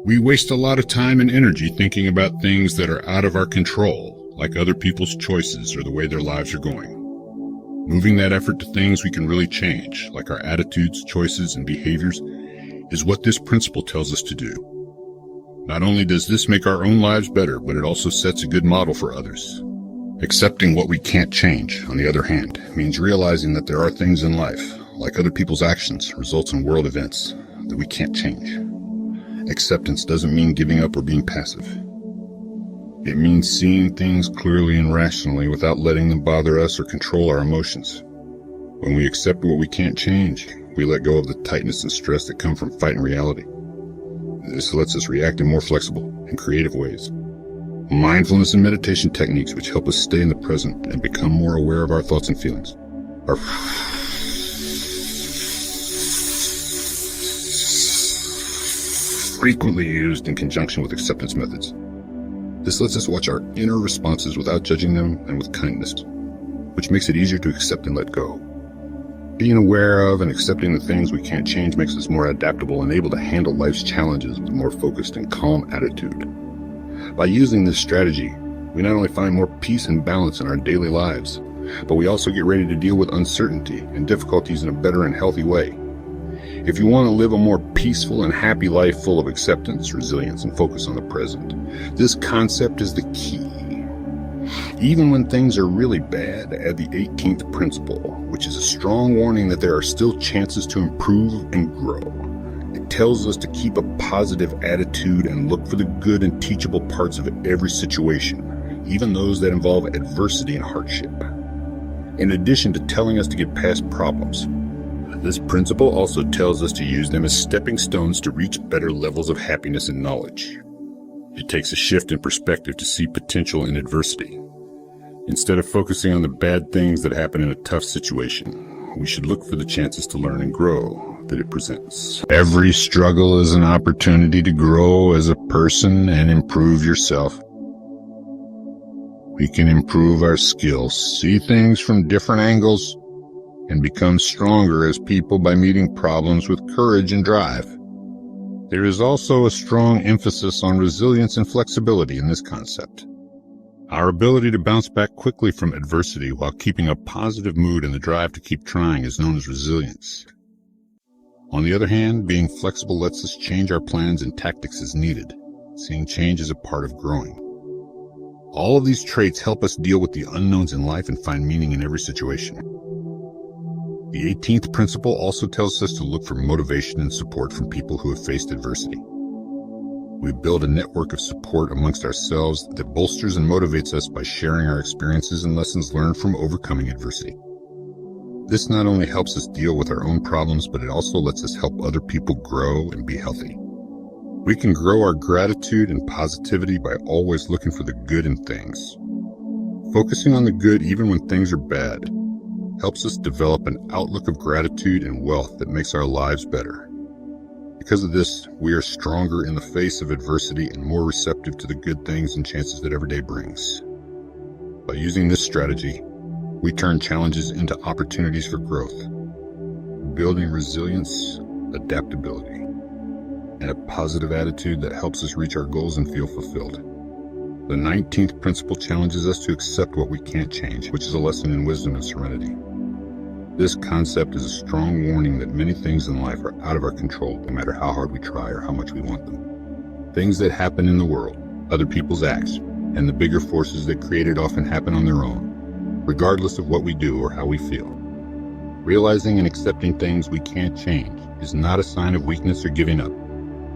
S1: We waste a lot of time and energy thinking about things that are out of our control, like other people's choices or the way their lives are going. Moving that effort to things we can really change, like our attitudes, choices, and behaviors, is what this principle tells us to do. Not only does this make our own lives better, but it also sets a good model for others. Accepting what we can't change, on the other hand, means realizing that there are things in life, like other people's actions, results in world events, that we can't change. Acceptance doesn't mean giving up or being passive. It means seeing things clearly and rationally without letting them bother us or control our emotions. When we accept what we can't change, we let go of the tightness and stress that come from fighting reality. This lets us react in more flexible and creative ways. Mindfulness and meditation techniques which help us stay in the present and become more aware of our thoughts and feelings are frequently used in conjunction with acceptance methods. This lets us watch our inner responses without judging them and with kindness, which makes it easier to accept and let go. Being aware of and accepting the things we can't change makes us more adaptable and able to handle life's challenges with a more focused and calm attitude. By using this strategy, we not only find more peace and balance in our daily lives, but we also get ready to deal with uncertainty and difficulties in a better and healthy way. If you want to live a more peaceful and happy life full of acceptance, resilience, and focus on the present, this concept is the key. Even when things are really bad, add the 18th principle, which is a strong warning that there are still chances to improve and grow. It tells us to keep a positive attitude and look for the good and teachable parts of every situation, even those that involve adversity and hardship. In addition to telling us to get past problems, this principle also tells us to use them as stepping stones to reach better levels of happiness and knowledge. It takes a shift in perspective to see potential in adversity. Instead of focusing on the bad things that happen in a tough situation, we should look for the chances to learn and grow that it presents. Every struggle is an opportunity to grow as a person and improve yourself. We can improve our skills, see things from different angles, and become stronger as people by meeting problems with courage and drive. There is also a strong emphasis on resilience and flexibility in this concept. Our ability to bounce back quickly from adversity while keeping a positive mood and the drive to keep trying is known as resilience. On the other hand, being flexible lets us change our plans and tactics as needed, seeing change as a part of growing. All of these traits help us deal with the unknowns in life and find meaning in every situation. The 18th principle also tells us to look for motivation and support from people who have faced adversity. We build a network of support amongst ourselves that bolsters and motivates us by sharing our experiences and lessons learned from overcoming adversity. This not only helps us deal with our own problems, but it also lets us help other people grow and be healthy. We can grow our gratitude and positivity by always looking for the good in things. Focusing on the good even when things are bad helps us develop an outlook of gratitude and wealth that makes our lives better. Because of this, we are stronger in the face of adversity and more receptive to the good things and chances that every day brings. By using this strategy, we turn challenges into opportunities for growth, building resilience, adaptability, and a positive attitude that helps us reach our goals and feel fulfilled. The 19th principle challenges us to accept what we can't change, which is a lesson in wisdom and serenity. This concept is a strong warning that many things in life are out of our control, no matter how hard we try or how much we want them. Things that happen in the world, other people's acts, and the bigger forces that create it often happen on their own, regardless of what we do or how we feel. Realizing and accepting things we can't change is not a sign of weakness or giving up.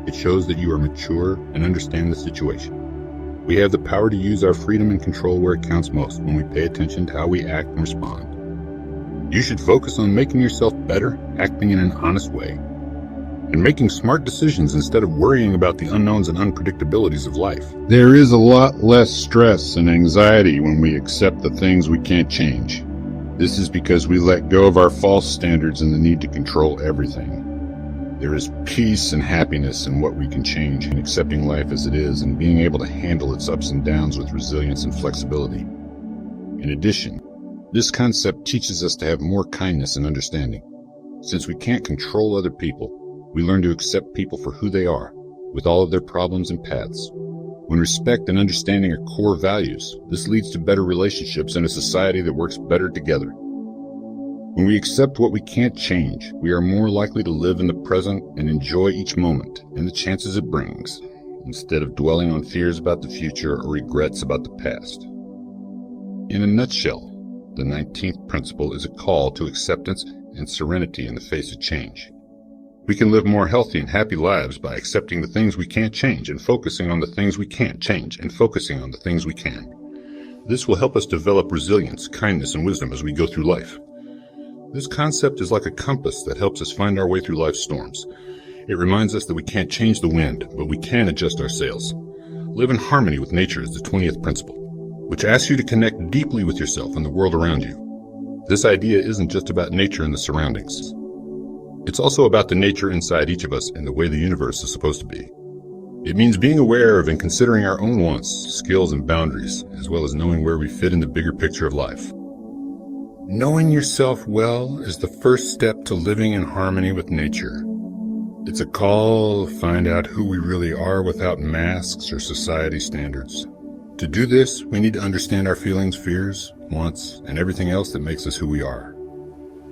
S1: It shows that you are mature and understand the situation. We have the power to use our freedom and control where it counts most when we pay attention to how we act and respond. You should focus on making yourself better, acting in an honest way, and making smart decisions instead of worrying about the unknowns and unpredictabilities of life. There is a lot less stress and anxiety when we accept the things we can't change. This is because we let go of our false standards and the need to control everything. There is peace and happiness in what we can change, in accepting life as it is and being able to handle its ups and downs with resilience and flexibility. In addition, this concept teaches us to have more kindness and understanding. Since we can't control other people, we learn to accept people for who they are, with all of their problems and paths. When respect and understanding are core values, this leads to better relationships and a society that works better together. When we accept what we can't change, we are more likely to live in the present and enjoy each moment and the chances it brings, instead of dwelling on fears about the future or regrets about the past. In a nutshell, the 19th principle is a call to acceptance and serenity in the face of change. We can live more healthy and happy lives by accepting the things we can't change and focusing on the things we can't change and focusing on the things we can. This will help us develop resilience, kindness, and wisdom as we go through life. This concept is like a compass that helps us find our way through life's storms. It reminds us that we can't change the wind, but we can adjust our sails. Live in harmony with nature is the 20th principle, which asks you to connect deeply with yourself and the world around you. This idea isn't just about nature and the surroundings. It's also about the nature inside each of us and the way the universe is supposed to be. It means being aware of and considering our own wants, skills, and boundaries, as well as knowing where we fit in the bigger picture of life. Knowing yourself well is the first step to living in harmony with nature. It's a call to find out who we really are without masks or society standards. To do this, we need to understand our feelings, fears, wants, and everything else that makes us who we are.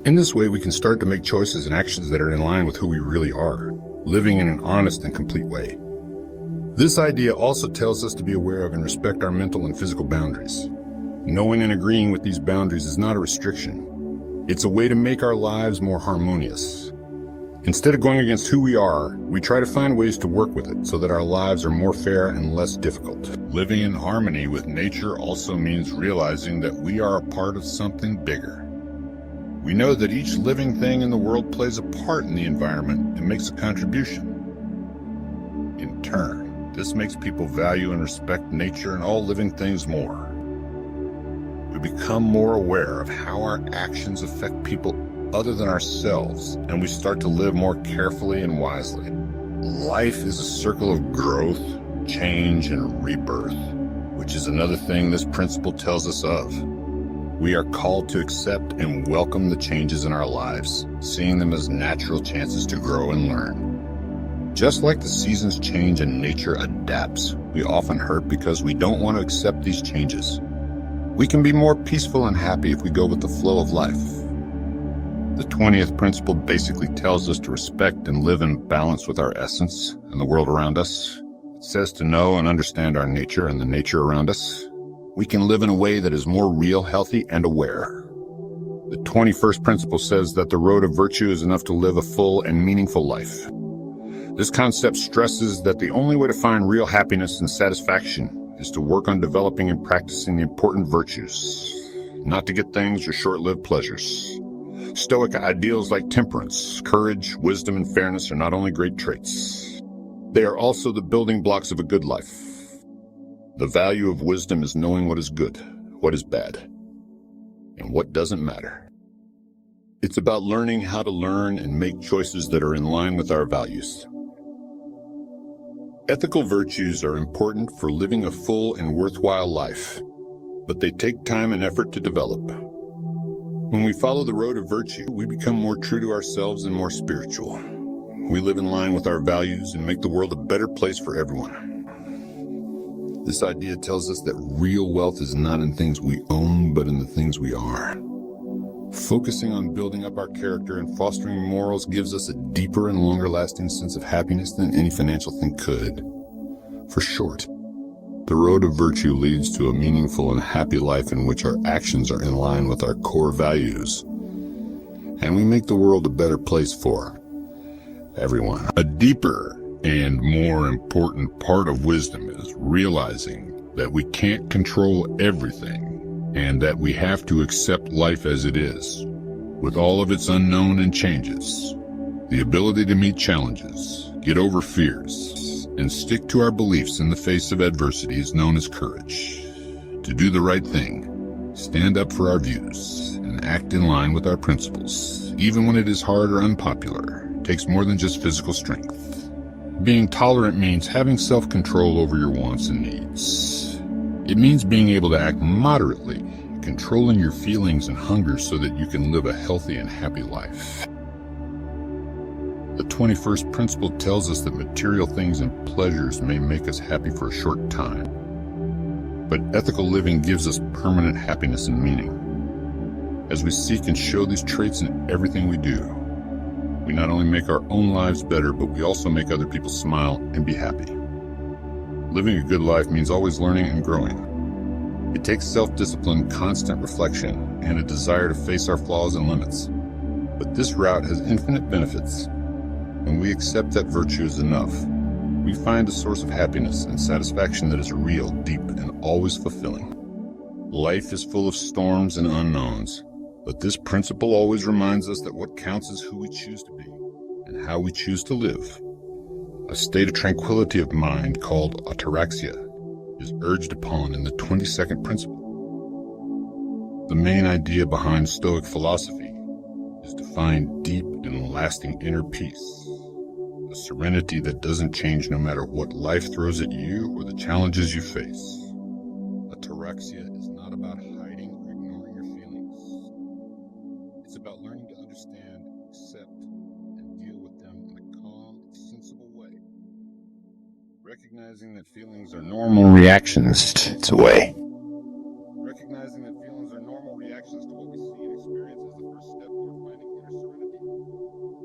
S1: In this way, we can start to make choices and actions that are in line with who we really are, living in an honest and complete way. This idea also tells us to be aware of and respect our mental and physical boundaries. Knowing and agreeing with these boundaries is not a restriction. It's a way to make our lives more harmonious. Instead of going against who we are, we try to find ways to work with it so that our lives are more fair and less difficult. Living in harmony with nature also means realizing that we are a part of something bigger. We know that each living thing in the world plays a part in the environment and makes a contribution. In turn, this makes people value and respect nature and all living things more. We become more aware of how our actions affect people other than ourselves, and we start to live more carefully and wisely. Life is a circle of growth, change, and rebirth, which is another thing this principle tells us of. We are called to accept and welcome the changes in our lives, seeing them as natural chances to grow and learn. Just like the seasons change and nature adapts, we often hurt because we don't want to accept these changes. We can be more peaceful and happy if we go with the flow of life. The 20th principle basically tells us to respect and live in balance with our essence and the world around us. It says to know and understand our nature and the nature around us. We can live in a way that is more real, healthy, and aware. The 21st principle says that the road of virtue is enough to live a full and meaningful life. This concept stresses that the only way to find real happiness and satisfaction is to work on developing and practicing the important virtues, not to get things or short-lived pleasures. Stoic ideals like temperance, courage, wisdom, and fairness are not only great traits, they are also the building blocks of a good life. The value of wisdom is knowing what is good, what is bad, and what doesn't matter. It's about learning how to learn and make choices that are in line with our values. Ethical virtues are important for living a full and worthwhile life, but they take time and effort to develop. When we follow the road of virtue, we become more true to ourselves and more spiritual. We live in line with our values and make the world a better place for everyone. This idea tells us that real wealth is not in things we own, but in the things we are. Focusing on building up our character and fostering morals gives us a deeper and longer-lasting sense of happiness than any financial thing could. For short, the road of virtue leads to a meaningful and happy life in which our actions are in line with our core values, and we make the world a better place for everyone. A deeper and more important part of wisdom is realizing that we can't control everything and that we have to accept life as it is, with all of its unknown and changes. The ability to meet challenges, get over fears, and stick to our beliefs in the face of adversity is known as courage. To do the right thing, stand up for our views, and act in line with our principles, even when it is hard or unpopular, takes more than just physical strength. Being tolerant means having self-control over your wants and needs. It means being able to act moderately, controlling your feelings and hunger so that you can live a healthy and happy life. The 21st principle tells us that material things and pleasures may make us happy for a short time, but ethical living gives us permanent happiness and meaning. As we seek and show these traits in everything we do, we not only make our own lives better, but we also make other people smile and be happy. Living a good life means always learning and growing. It takes self-discipline, constant reflection, and a desire to face our flaws and limits. But this route has infinite benefits. When we accept that virtue is enough, we find a source of happiness and satisfaction that is real, deep, and always fulfilling. Life is full of storms and unknowns, but this principle always reminds us that what counts is who we choose to be and how we choose to live. A state of tranquility of mind called 𝐂𝐤𝐧𝐧𝐞𝐭 is urged upon in the 22nd principle. The main idea behind Stoic philosophy is to find deep and lasting inner peace. A serenity that doesn't change no matter what life throws at you or the challenges you face. 𝐂𝐤𝐧𝐧𝐞𝐭 is not about hiding or ignoring your feelings. It's about learning to understand, accept, and deal with them in a calm, sensible way. Recognizing that feelings are normal reactions to way. Recognizing that feelings are normal reactions to what we see and experience is the first step toward finding inner serenity.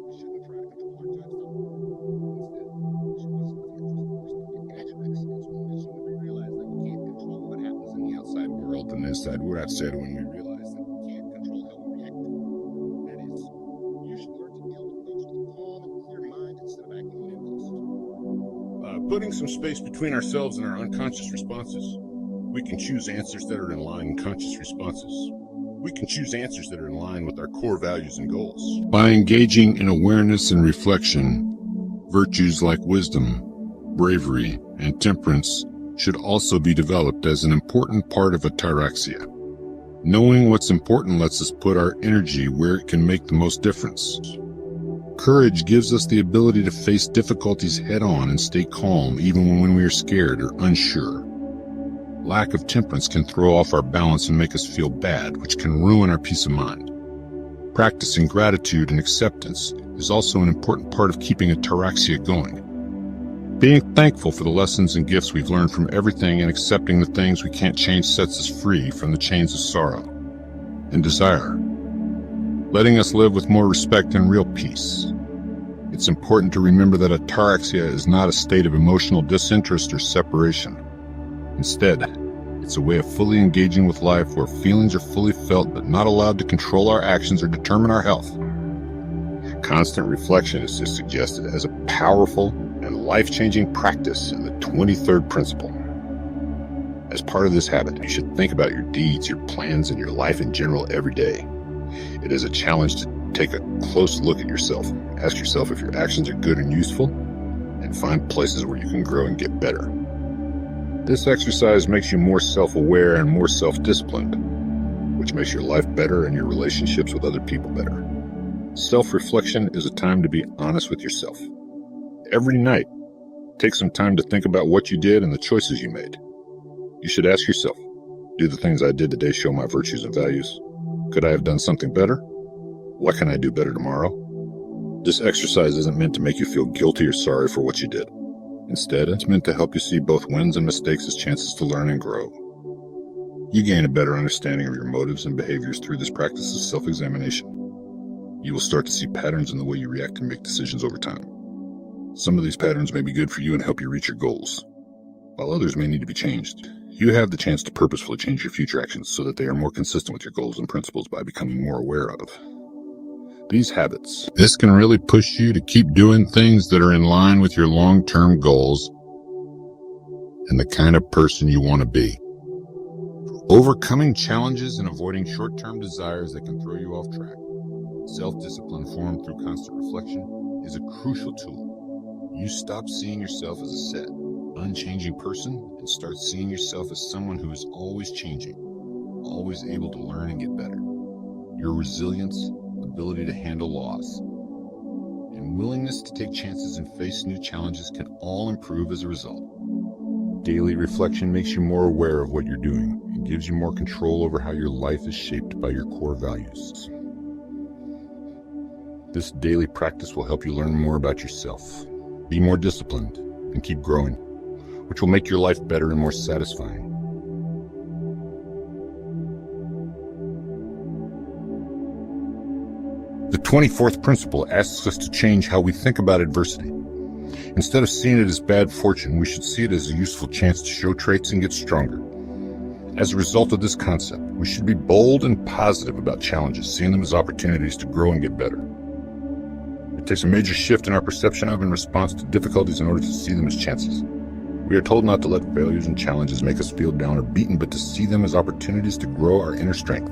S1: We shouldn't try to control our judgment. Outside world and inside we're outside when we realize that we can't control how we react. That is, you should learn to deal with things with a calm and clear mind instead of acting on impulse. Putting some space between ourselves and our unconscious responses, we can choose answers that are in line with conscious responses. We can choose answers that are in line with our core values and goals. By engaging in awareness and reflection, virtues like wisdom, bravery, and temperance should also be developed as an important part of 𝐂𝐤𝐧𝐧𝐞𝐭. Knowing what's important lets us put our energy where it can make the most difference. Courage gives us the ability to face difficulties head-on and stay calm even when we are scared or unsure. Lack of temperance can throw off our balance and make us feel bad, which can ruin our peace of mind. Practicing gratitude and acceptance is also an important part of keeping 𝐂𝐤𝐧𝐽𝐿 going. Being thankful for the lessons and gifts we've learned from everything and accepting the things we can't change sets us free from the chains of sorrow and desire, letting us live with more respect and real peace. It's important to remember that 𝐂𝐤𝐧𝐽𝐿 is not a state of emotional disinterest or separation. Instead, it's a way of fully engaging with life where feelings are fully felt but not allowed to control our actions or determine our health. Constant reflection is suggested as a powerful and life-changing practice in the 23rd principle. As part of this habit, you should think about your deeds, your plans, and your life in general every day. It is a challenge to take a close look at yourself, ask yourself if your actions are good and useful, and find places where you can grow and get better. This exercise makes you more self-aware and more self-disciplined, which makes your life better and your relationships with other people better. Self-reflection is a time to be honest with yourself. Every night, take some time to think about what you did and the choices you made. You should ask yourself, do the things I did today show my virtues and values? Could I have done something better? What can I do better tomorrow? This exercise isn't meant to make you feel guilty or sorry for what you did. Instead, it's meant to help you see both wins and mistakes as chances to learn and grow. You gain a better understanding of your motives and behaviors through this practice of self-examination. You will start to see patterns in the way you react and make decisions over time. Some of these patterns may be good for you and help you reach your goals, while others may need to be changed. You have the chance to purposefully change your future actions so that they are more consistent with your goals and principles by becoming more aware of these habits. This can really push you to keep doing things that are in line with your long-term goals and the kind of person you want to be. Overcoming challenges and avoiding short-term desires that can throw you off track. Self-discipline formed through constant reflection is a crucial tool. You stop seeing yourself as a set, unchanging person and start seeing yourself as someone who is always changing, always able to learn and get better. Your resilience, ability to handle loss, and willingness to take chances and face new challenges can all improve as a result. Daily reflection makes you more aware of what you're doing and gives you more control over how your life is shaped by your core values. This daily practice will help you learn more about yourself, be more disciplined, and keep growing, which will make your life better and more satisfying. The 24th principle asks us to change how we think about adversity. Instead of seeing it as bad fortune, we should see it as a useful chance to show traits and get stronger. As a result of this concept, we should be bold and positive about challenges, seeing them as opportunities to grow and get better. It takes a major shift in our perception of and response to difficulties in order to see them as chances. We are told not to let failures and challenges make us feel down or beaten, but to see them as opportunities to grow our inner strength,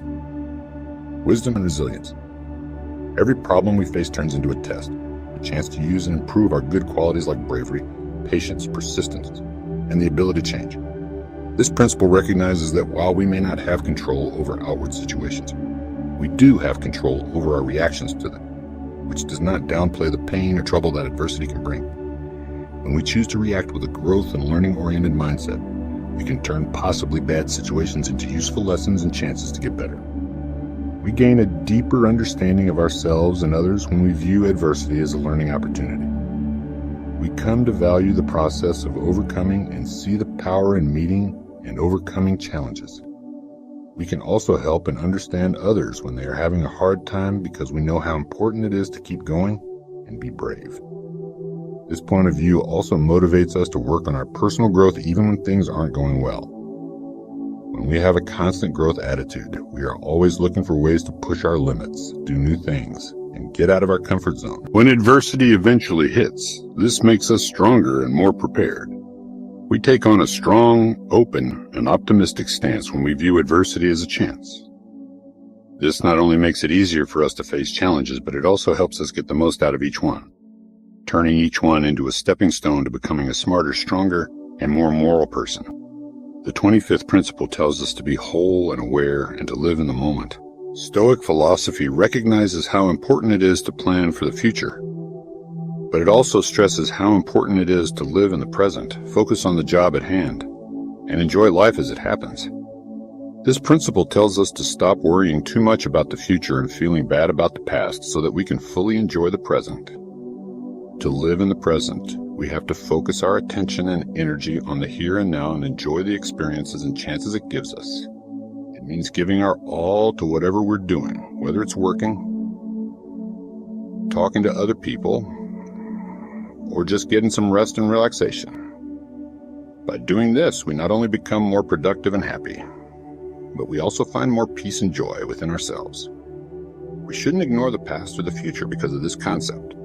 S1: wisdom, and resilience. Every problem we face turns into a test, a chance to use and improve our good qualities like bravery, patience, persistence, and the ability to change. This principle recognizes that while we may not have control over outward situations, we do have control over our reactions to them, which does not downplay the pain or trouble that adversity can bring. When we choose to react with a growth and learning-oriented mindset, we can turn possibly bad situations into useful lessons and chances to get better. We gain a deeper understanding of ourselves and others when we view adversity as a learning opportunity. We come to value the process of overcoming and see the power in meeting and overcoming challenges. We can also help and understand others when they are having a hard time because we know how important it is to keep going and be brave. This point of view also motivates us to work on our personal growth even when things aren't going well. When we have a constant growth attitude, we are always looking for ways to push our limits, do new things, and get out of our comfort zone. When adversity eventually hits, this makes us stronger and more prepared. We take on a strong, open, and optimistic stance when we view adversity as a chance. This not only makes it easier for us to face challenges, but it also helps us get the most out of each one, turning each one into a stepping stone to becoming a smarter, stronger, and more moral person. The 25th principle tells us to be whole and aware and to live in the moment. Stoic philosophy recognizes how important it is to plan for the future, but it also stresses how important it is to live in the present, focus on the job at hand, and enjoy life as it happens. This principle tells us to stop worrying too much about the future and feeling bad about the past so that we can fully enjoy the present. To live in the present, we have to focus our attention and energy on the here and now and enjoy the experiences and chances it gives us. It means giving our all to whatever we're doing, whether it's working, talking to other people, or just getting some rest and relaxation. By doing this, we not only become more productive and happy, but we also find more peace and joy within ourselves. We shouldn't ignore the past or the future because of this concept.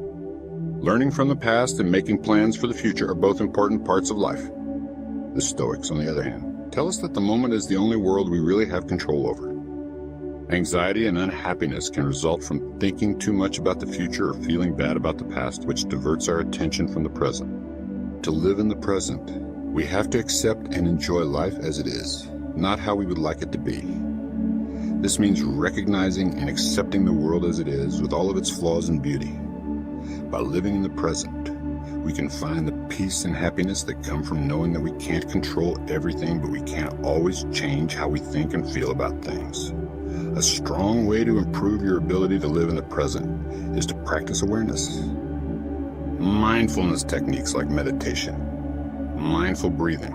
S1: Learning from the past and making plans for the future are both important parts of life. The Stoics, on the other hand, tell us that the moment is the only world we really have control over. Anxiety and unhappiness can result from thinking too much about the future or feeling bad about the past, which diverts our attention from the present. To live in the present, we have to accept and enjoy life as it is, not how we would like it to be. This means recognizing and accepting the world as it is, with all of its flaws and beauty. By living in the present, we can find the peace and happiness that come from knowing that we can't control everything, but we can't always change how we think and feel about things. A strong way to improve your ability to live in the present is to practice awareness. Mindfulness techniques like meditation, mindful breathing,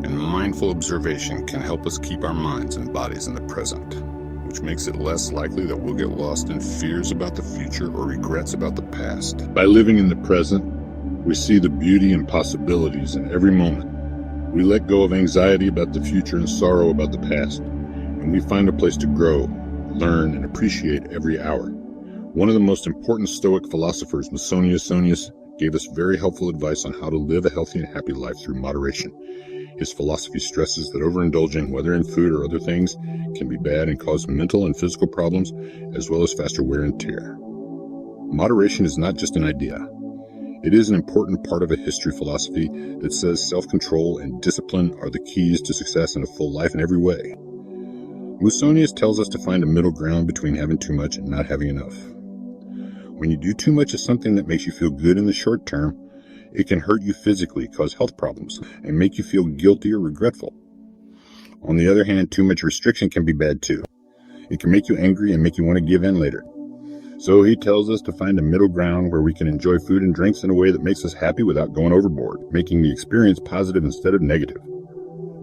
S1: and mindful observation can help us keep our minds and bodies in the present, which makes it less likely that we'll get lost in fears about the future or regrets about the past. By living in the present, we see the beauty and possibilities in every moment. We let go of anxiety about the future and sorrow about the past, and we find a place to grow, learn, and appreciate every hour. One of the most important Stoic philosophers, 𝐂𝐨𝐴𝐺, gave us very helpful advice on how to live a healthy and happy life through moderation. His philosophy stresses that overindulging, whether in food or other things, can be bad and cause mental and physical problems, as well as faster wear and tear. Moderation is not just an idea. It is an important part of a history philosophy that says self-control and discipline are the keys to success in a full life in every way. Musonius tells us to find a middle ground between having too much and not having enough. When you do too much of something that makes you feel good in the short term, it can hurt you physically, cause health problems, and make you feel guilty or regretful. On the other hand, too much restriction can be bad too. It can make you angry and make you want to give in later. So he tells us to find a middle ground where we can enjoy food and drinks in a way that makes us happy without going overboard, making the experience positive instead of negative.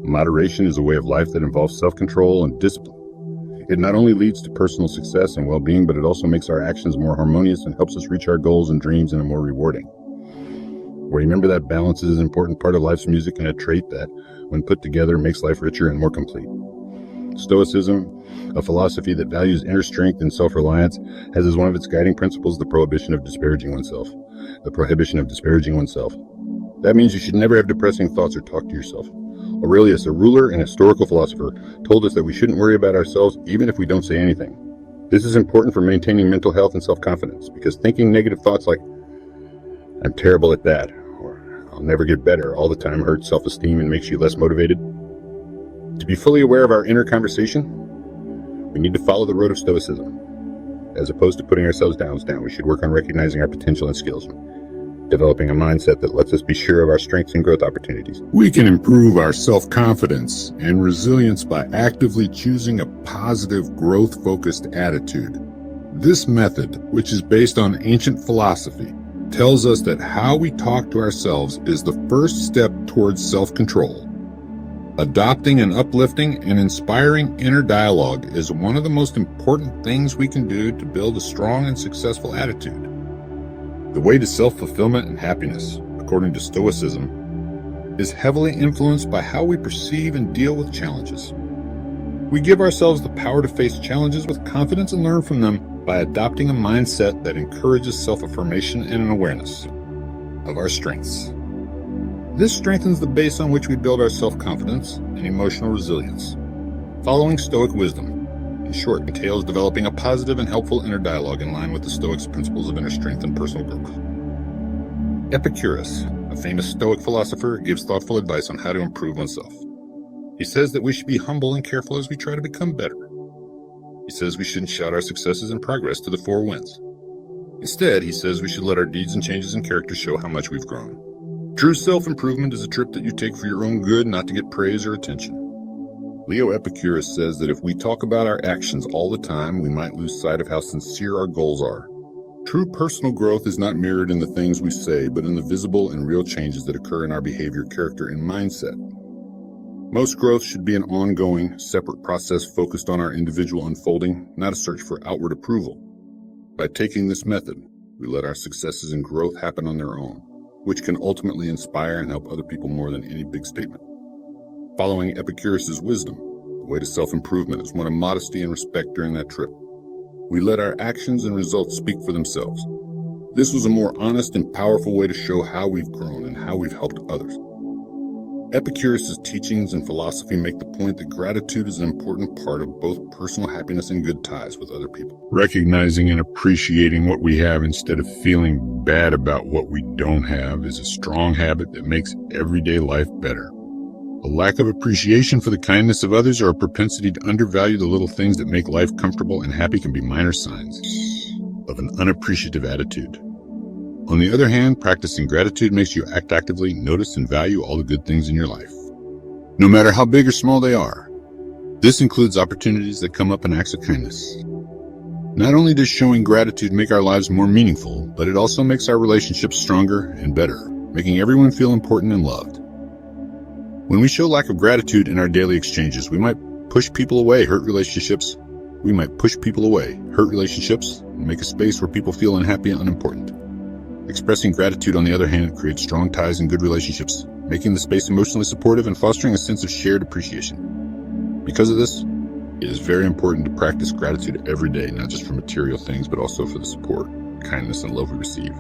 S1: Moderation is a way of life that involves self-control and discipline. It not only leads to personal success and well-being, but it also makes our actions more harmonious and helps us reach our goals and dreams in a more rewarding. Remember that balance is an important part of life's music and a trait that, when put together, makes life richer and more complete. Stoicism, a philosophy that values inner strength and self-reliance, has as one of its guiding principles the prohibition of disparaging oneself. That means you should never have depressing thoughts or talk to yourself. Aurelius, a ruler and historical philosopher, told us that we shouldn't worry about ourselves even if we don't say anything. This is important for maintaining mental health and self-confidence, because thinking negative thoughts like, "I'm terrible at that," or "I'll never get better," all the time hurts self-esteem and makes you less motivated. To be fully aware of our inner conversation, we need to follow the road of Stoicism. As opposed to putting ourselves down, we should work on recognizing our potential and skills, developing a mindset that lets us be sure of our strengths and growth opportunities. We can improve our self-confidence and resilience by actively choosing a positive, growth-focused attitude. This method, which is based on ancient philosophy, tells us that how we talk to ourselves is the first step towards self-control. Adopting an uplifting and inspiring inner dialogue is one of the most important things we can do to build a strong and successful attitude. The way to self-fulfillment and happiness, according to Stoicism, is heavily influenced by how we perceive and deal with challenges. We give ourselves the power to face challenges with confidence and learn from them by adopting a mindset that encourages self-affirmation and an awareness of our strengths. This strengthens the base on which we build our self-confidence and emotional resilience. Following Stoic wisdom, in short, entails developing a positive and helpful inner dialogue in line with the Stoics' principles of inner strength and personal growth. Epicurus, a famous Stoic philosopher, gives thoughtful advice on how to improve oneself. He says that we should be humble and careful as we try to become better. He says we shouldn't shout our successes and progress to the four winds. Instead, he says we should let our deeds and changes in character show how much we've grown. True self-improvement is a trip that you take for your own good, not to get praise or attention. Leo Epicurus says that if we talk about our actions all the time, we might lose sight of how sincere our goals are. True personal growth is not mirrored in the things we say, but in the visible and real changes that occur in our behavior, character, and mindset. Most growth should be an ongoing, separate process focused on our individual unfolding, not a search for outward approval. By taking this method, we let our successes and growth happen on their own, which can ultimately inspire and help other people more than any big statement. Following Epicurus' wisdom, the way to self-improvement is one of modesty and respect during that trip. We let our actions and results speak for themselves. This was a more honest and powerful way to show how we've grown and how we've helped others. Epicurus' teachings and philosophy make the point that gratitude is an important part of both personal happiness and good ties with other people. Recognizing and appreciating what we have instead of feeling bad about what we don't have is a strong habit that makes everyday life better. A lack of appreciation for the kindness of others or a propensity to undervalue the little things that make life comfortable and happy can be minor signs of an unappreciative attitude. On the other hand, practicing gratitude makes you act actively, notice and value all the good things in your life, no matter how big or small they are. This includes opportunities that come up in acts of kindness. Not only does showing gratitude make our lives more meaningful, but it also makes our relationships stronger and better, making everyone feel important and loved. When we show lack of gratitude in our daily exchanges, we might push people away, hurt relationships, and make a space where people feel unhappy and unimportant. Expressing gratitude, on the other hand, creates strong ties and good relationships, making the space emotionally supportive and fostering a sense of shared appreciation. Because of this, it is very important to practice gratitude every day, not just for material things, but also for the support, kindness, and love we receive.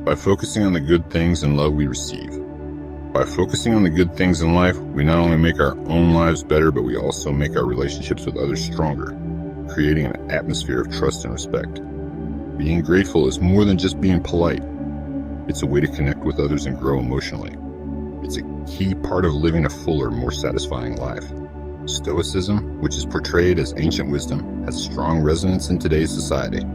S1: By focusing on the good things and love we receive. By focusing on the good things in life, we not only make our own lives better, but we also make our relationships with others stronger, creating an atmosphere of trust and respect. Being grateful is more than just being polite. It's a way to connect with others and grow emotionally. It's a key part of living a fuller, more satisfying life. Stoicism, which is portrayed as ancient wisdom, has strong resonance in today's society.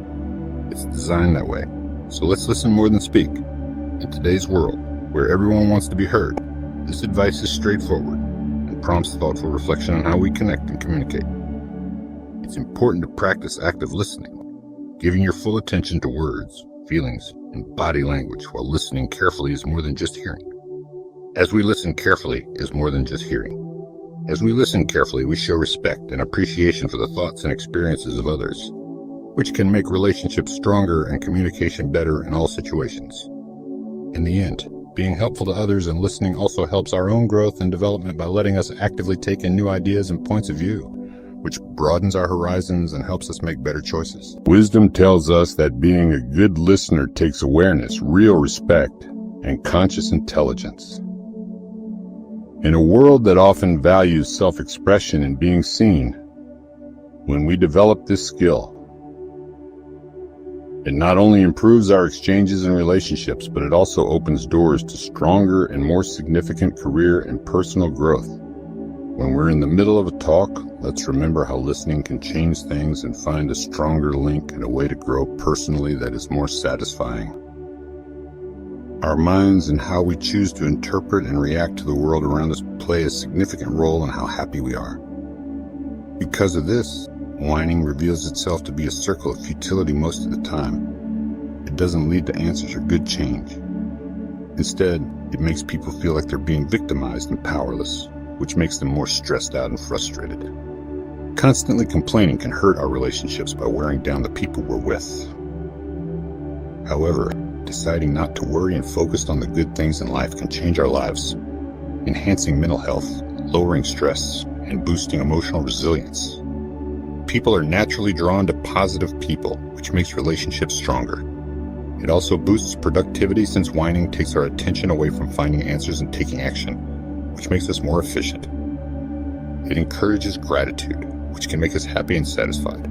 S1: It's designed that way. So let's listen more than speak. In today's world, where everyone wants to be heard, this advice is straightforward and prompts thoughtful reflection on how we connect and communicate. It's important to practice active listening. Giving your full attention to words, feelings, and body language while listening carefully is more than just hearing. As we listen carefully is more than just hearing. As we listen carefully, we show respect and appreciation for the thoughts and experiences of others, which can make relationships stronger and communication better in all situations. In the end, being helpful to others and listening also helps our own growth and development by letting us actively take in new ideas and points of view, which broadens our horizons and helps us make better choices. Wisdom tells us that being a good listener takes awareness, real respect, and conscious intelligence. In a world that often values self-expression and being seen, when we develop this skill, it not only improves our exchanges and relationships, but it also opens doors to stronger and more significant career and personal growth. When we're in the middle of a talk, let's remember how listening can change things and find a stronger link and a way to grow personally that is more satisfying. Our minds and how we choose to interpret and react to the world around us play a significant role in how happy we are. Because of this, whining reveals itself to be a circle of futility most of the time. It doesn't lead to answers or good change. Instead, it makes people feel like they're being victimized and powerless, which makes them more stressed out and frustrated. Constantly complaining can hurt our relationships by wearing down the people we're with. However, deciding not to worry and focus on the good things in life can change our lives, enhancing mental health, lowering stress, and boosting emotional resilience. People are naturally drawn to positive people, which makes relationships stronger. It also boosts productivity since whining takes our attention away from finding answers and taking action, which makes us more efficient. It encourages gratitude, which can make us happy and satisfied.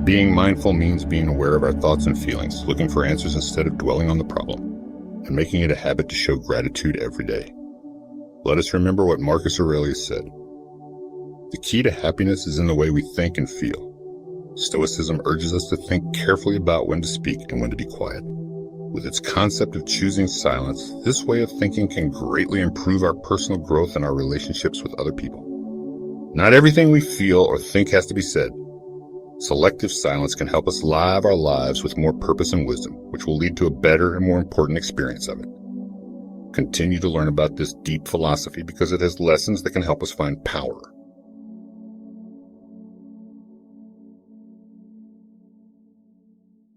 S1: Being mindful means being aware of our thoughts and feelings, looking for answers instead of dwelling on the problem, and making it a habit to show gratitude every day. Let us remember what Marcus Aurelius said. The key to happiness is in the way we think and feel. Stoicism urges us to think carefully about when to speak and when to be quiet. With its concept of choosing silence, this way of thinking can greatly improve our personal growth and our relationships with other people. Not everything we feel or think has to be said. Selective silence can help us live our lives with more purpose and wisdom, which will lead to a better and more important experience of it. Continue to learn about this deep philosophy because it has lessons that can help us find power,